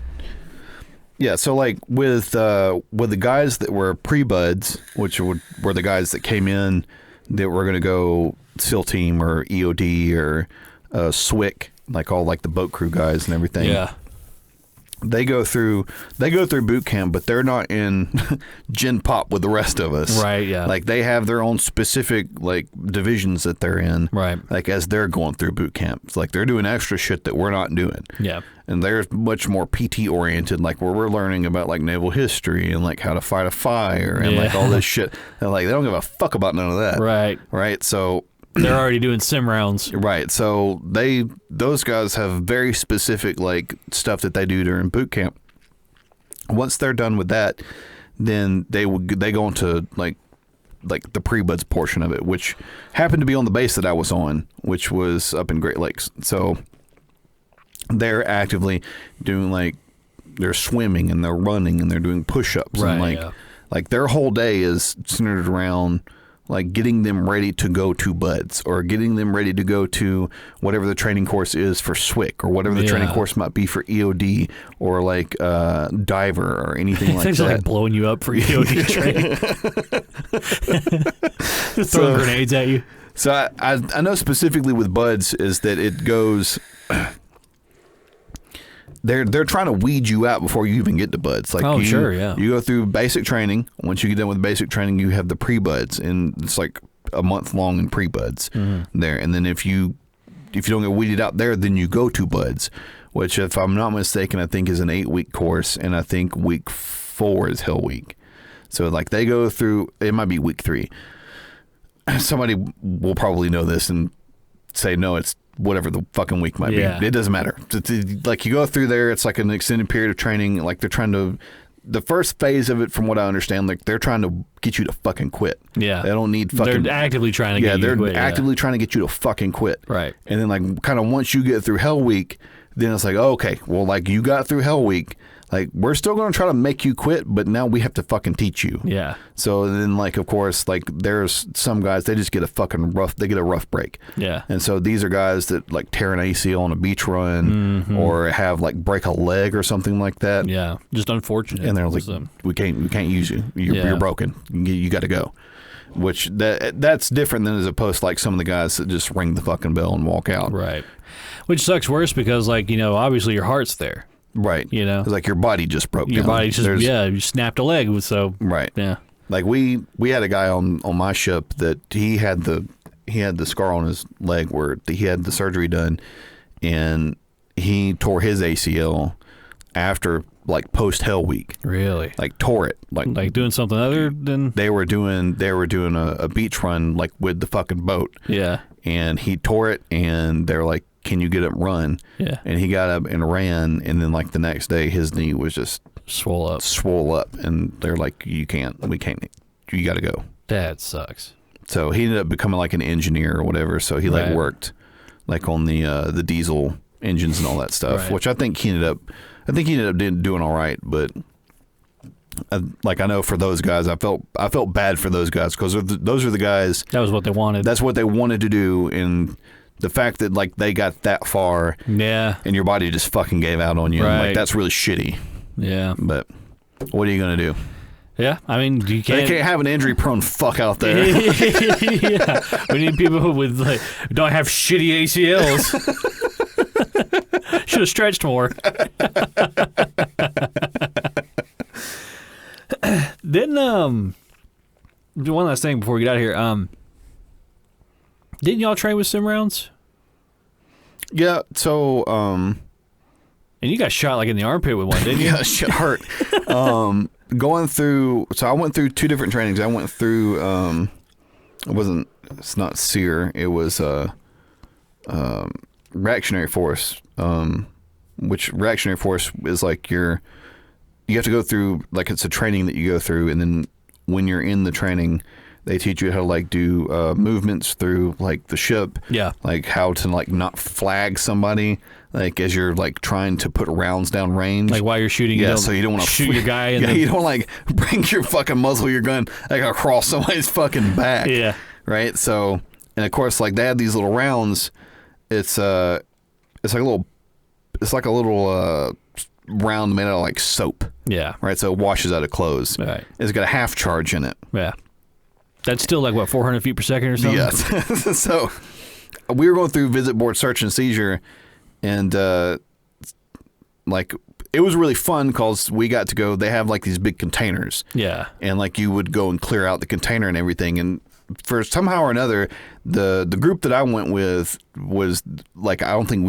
Yeah. So like with the guys that were pre-buds, which were the guys that came in that were going to go SEAL team or EOD or SWIC, like all like the boat crew guys and everything. Yeah. They go through boot camp, but they're not in Gen Pop with the rest of us. Right, yeah. Like they have their own specific like divisions that they're in. Right. Like as they're going through boot camp. It's like they're doing extra shit that we're not doing. Yeah. And they're much more PT oriented, like where we're learning about like naval history and like how to fight a fire and like all this shit. And like they don't give a fuck about none of that. Right. Right. So they're already doing sim rounds. Right. So those guys have very specific like stuff that they do during boot camp. Once they're done with that, then they go into like the pre-buds portion of it, which happened to be on the base that I was on, which was up in Great Lakes. So they're actively doing like they're swimming and they're running and they're doing push-ups right, and like their whole day is centered around like getting them ready to go to buds or getting them ready to go to whatever the training course is for SWIC or whatever the training course might be for EOD or like diver or anything like Things that. are like blowing you up for EOD training. Throwing grenades at you. So I know specifically with buds is that it goes. They're trying to weed you out before you even get to buds. Like you go through basic training. Once you get done with basic training, you have the pre-buds, and it's like a month long in pre-buds there. And then if you don't get weeded out there, then you go to buds, which if I'm not mistaken, I think is an 8-week course, and I think week 4 is Hell Week. So like they go through. It might be week 3. Somebody will probably know this and say no, it's whatever the fucking week might be. It doesn't matter. Like you go through there, it's like an extended period of training. Like they're trying to, the first phase of it, from what I understand, like they're trying to get you to fucking quit. Yeah, they don't need fucking. They're actively trying to get you to quit. They're actively trying to get you to fucking quit. Right. And then like kind of once you get through Hell Week, then it's like, oh, okay, well, like you got through Hell Week. Like, we're still going to try to make you quit, but now we have to fucking teach you. Yeah. So then, like, of course, like, there's some guys, they just get a fucking rough break. Yeah. And so these are guys that, like, tear an ACL on a beach run or have, like, break a leg or something like that. Yeah. Just unfortunate. And they're like, we can't use you. You're broken. You got to go. Which, that's different than as opposed to, like, some of the guys that just ring the fucking bell and walk out. Right. Which sucks worse because, like, you know, obviously your heart's there. Right. You know, it's like your body just broke down. Your body just, you snapped a leg. So, right. Yeah. Like we had a guy on my ship that he had the scar on his leg where he had the surgery done, and he tore his ACL after like post Hell Week. Really? Like tore it. Like doing something other than they were doing a beach run like with the fucking boat. Yeah. And he tore it, and they're like, can you get up and run? Yeah. And he got up and ran, and then like the next day his knee was just swole up, and they're like, we can't, you got to go. That sucks. So he ended up becoming like an engineer or whatever. So he like worked like on the diesel engines and all that stuff, which I think he ended up doing all right. But I know for those guys, I felt bad for those guys because those are the guys. That was what they wanted. That's what they wanted to do, and the fact that like they got that far, and your body just fucking gave out on you, like that's really shitty. Yeah, but what are you gonna do? Yeah, I mean, they can't have an injury-prone fuck out there. Yeah, we need people with like don't have shitty ACLs. Should have stretched more. Then one last thing before we get out of here. Didn't y'all train with sim rounds? Yeah, so and you got shot like in the armpit with one, didn't you? Yeah, shit hurt. Going through, so I went through 2 different trainings. I went through it's not SEER, it was reactionary force, which reactionary force is like you have to go through, like it's a training that you go through, and then when you're in the training, they teach you how to like do movements through like the ship. Yeah. Like how to like not flag somebody like as you're like trying to put rounds down range. Like while you're shooting. Yeah. So you don't want to shoot your guy. You don't like bring your fucking muzzle your gun like across somebody's fucking back. Yeah. Right. So and of course like they have these little rounds. It's like a little round made out of like soap. Yeah. Right. So it washes out of clothes. Right. It's got a half charge in it. Yeah. That's still like, what, 400 feet per second or something? Yes. So we were going through visit board search and seizure, and like it was really fun because we got to go. They have like these big containers. Yeah. And like you would go and clear out the container and everything. And for somehow or another, the group that I went with was like, I don't think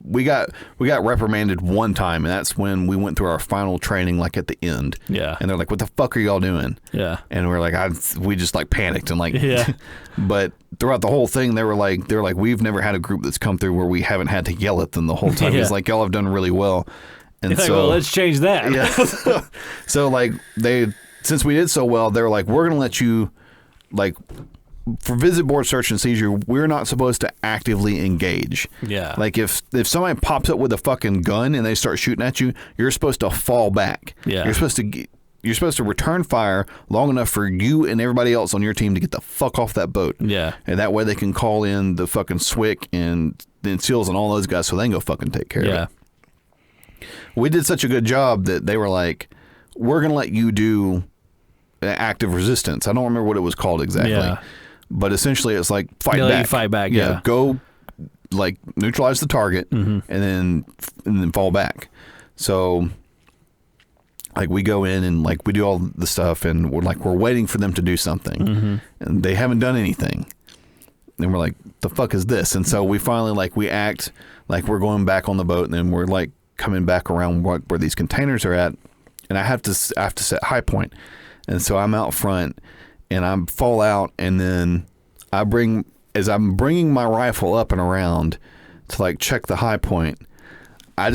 we got reprimanded one time, and that's when we went through our final training, like at the end. Yeah. And they're like, "What the fuck are y'all doing?" Yeah. And we're like, we just like panicked and like, yeah. But throughout the whole thing, they're like, we've never had a group that's come through where we haven't had to yell at them the whole time. Yeah. It's like y'all have done really well. And so, well, let's change that. Yeah. So like since we did so well, they were like, we're gonna let you like. For visit board search and seizure, we're not supposed to actively engage. Yeah. Like if somebody pops up with a fucking gun and they start shooting at you, you're supposed to fall back. Yeah. You're supposed to you're supposed to return fire long enough for you and everybody else on your team to get the fuck off that boat. Yeah. And that way they can call in the fucking SWIC and the SEALs and all those guys so they can go fucking take care of it. We did such a good job that they were like, we're going to let you do active resistance. I don't remember what it was called exactly. Yeah. But essentially it's like fight back. Fight back, yeah. Go like neutralize the target and then fall back. So like we go in and like we do all the stuff and we're waiting for them to do something and they haven't done anything. And we're like, the fuck is this? And so we finally like we act like we're going back on the boat and then we're like coming back around where these containers are at, and I have to set high point. And so I'm out front and I fall out, and then as I'm bringing my rifle up and around to like check the high point, I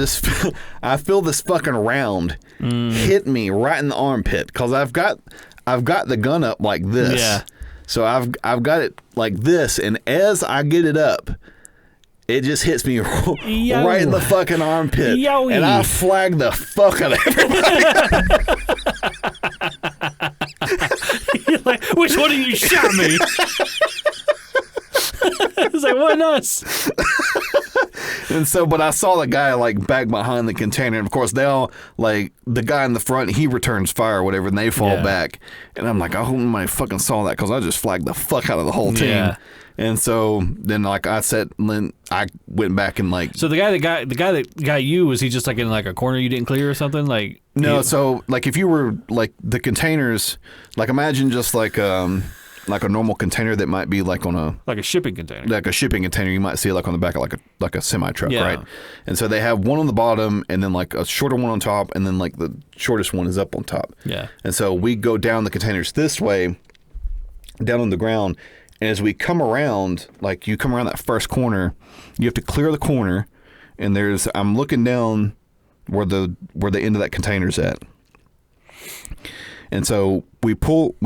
feel this fucking round hit me right in the armpit because I've got the gun up like this. Yeah. So I've got it like this, and as I get it up, it just hits me right in the fucking armpit. Yowie. And I flag the fuck out of everybody. You're like, which one of you shot me? It's like, what nuts? And so, but I saw the guy like back behind the container, and of course they all like the guy in the front, he returns fire or whatever, and they fall back. And I'm like, I hope nobody fucking saw that because I just flagged the fuck out of the whole team. Yeah. And so then, like I said, I went back and like. So the guy that got you, was he just like in like a corner you didn't clear or something? Like no, so like if you were like the containers, like imagine just like a normal container that might be like on a shipping container. Like a shipping container, you might see it like on the back of like a semi truck, right? And so they have one on the bottom, and then like a shorter one on top, and then like the shortest one is up on top. Yeah. And so we go down the containers this way, down on the ground. And as we come around, like you come around that first corner, you have to clear the corner, and I'm looking down where the end of that container's at. And so we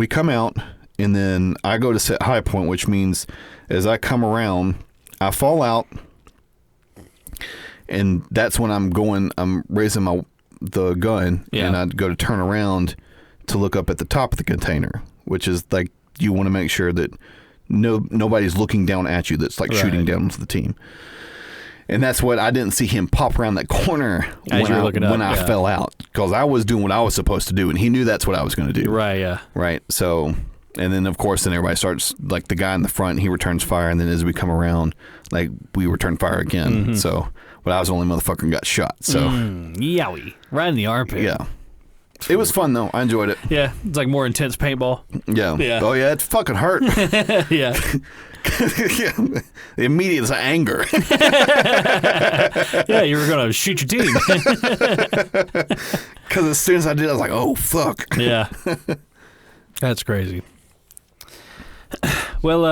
come out, and then I go to set high point, which means as I come around, I fall out, and that's when I'm raising the gun, and I go to turn around to look up at the top of the container, which is like you want to make sure that nobody's looking down at you that's like shooting down to the team. And that's what I didn't see him pop around that corner when I fell out, because I was doing what I was supposed to do, and he knew that's what I was going to do. Right, yeah. Right. So, and then of course, then everybody starts, like the guy in the front, he returns fire, and then as we come around, like we return fire again. So, but I was the only motherfucker who got shot. So, yowie, right in the armpit. Yeah. It was fun though. I enjoyed it. Yeah, it's like more intense paintball. Yeah. Oh yeah, it fucking hurt. Yeah. The immediate anger. Yeah, you were gonna shoot your team. Because as soon as I did, I was like, "Oh fuck." Yeah. That's crazy. Well,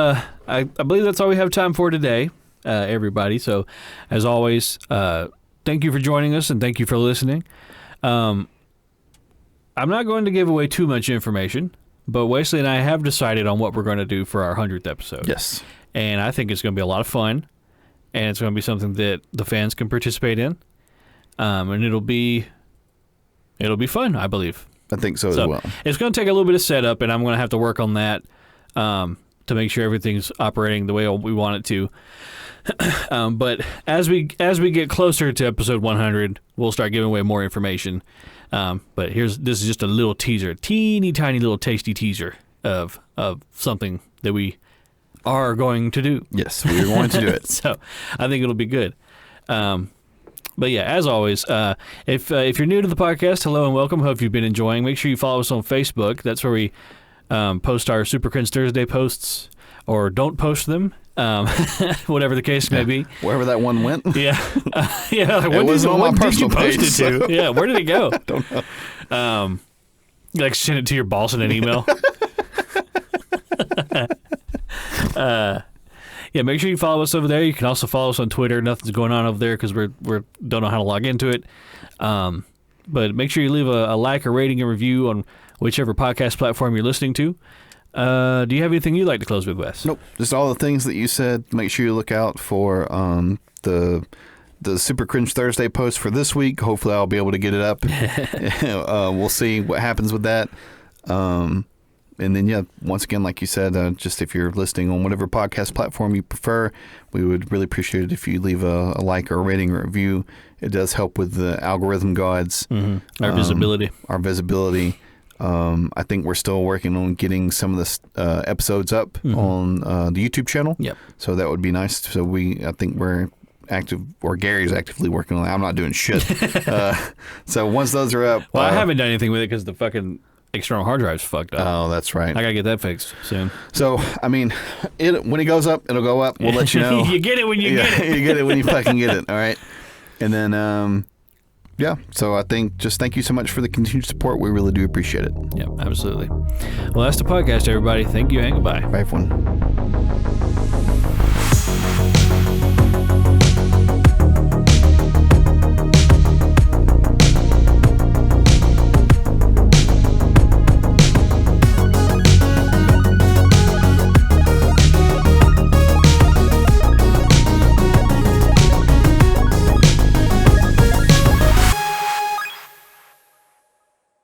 I believe that's all we have time for today, everybody. So, as always, thank you for joining us and thank you for listening. I'm not going to give away too much information, but Wesley and I have decided on what we're going to do for our 100th episode. Yes. And I think it's going to be a lot of fun, and it's going to be something that the fans can participate in, and it'll be fun, I believe. I think so as well. It's going to take a little bit of setup, and I'm going to have to work on that to make sure everything's operating the way we want it to. But as we get closer to episode 100, we'll start giving away more information. But this is just a little teaser, teeny tiny little tasty teaser of something that we are going to do. Yes, we're going to do it. So I think it'll be good. But yeah, as always, if you're new to the podcast, hello and welcome. Hope you've been enjoying. Make sure you follow us on Facebook. That's where we post our Super Crins Thursday posts, or don't post them. Whatever the case may be. Wherever that one went. Yeah. Yeah. Like, it wasn't on my personal page. Did you post it to? Yeah. Where did it go? I don't know. You like send it to your boss in an email. Yeah. Make sure you follow us over there. You can also follow us on Twitter. Nothing's going on over there because we don't know how to log into it. But make sure you leave a like, a rating, and review on whichever podcast platform you're listening to. Do you have anything you'd like to close with, Wes? Nope. Just all the things that you said. Make sure you look out for the the Super Cringe Thursday post for this week. Hopefully I'll be able to get it up. We'll see what happens with that. And then, yeah, once again, like you said, just if you're listening on whatever podcast platform you prefer, we would really appreciate it if you leave a like or a rating or review. It does help with the algorithm gods. Our visibility. Our visibility. I think we're still working on getting some of the episodes up on the YouTube channel. Yep. So that would be nice. So I think we're active, or Gary's actively working on it. I'm not doing shit. So once those are up. Well, I haven't done anything with it because the fucking external hard drive's fucked up. Oh, that's right. I gotta get that fixed soon. So, I mean, when it goes up, it'll go up. We'll let you know. You get it when you get it. You get it when you fucking get it. All right. And then, yeah. So I think just thank you so much for the continued support. We really do appreciate it. Yeah, absolutely. Well, that's the podcast, everybody. Thank you and goodbye. Bye, everyone.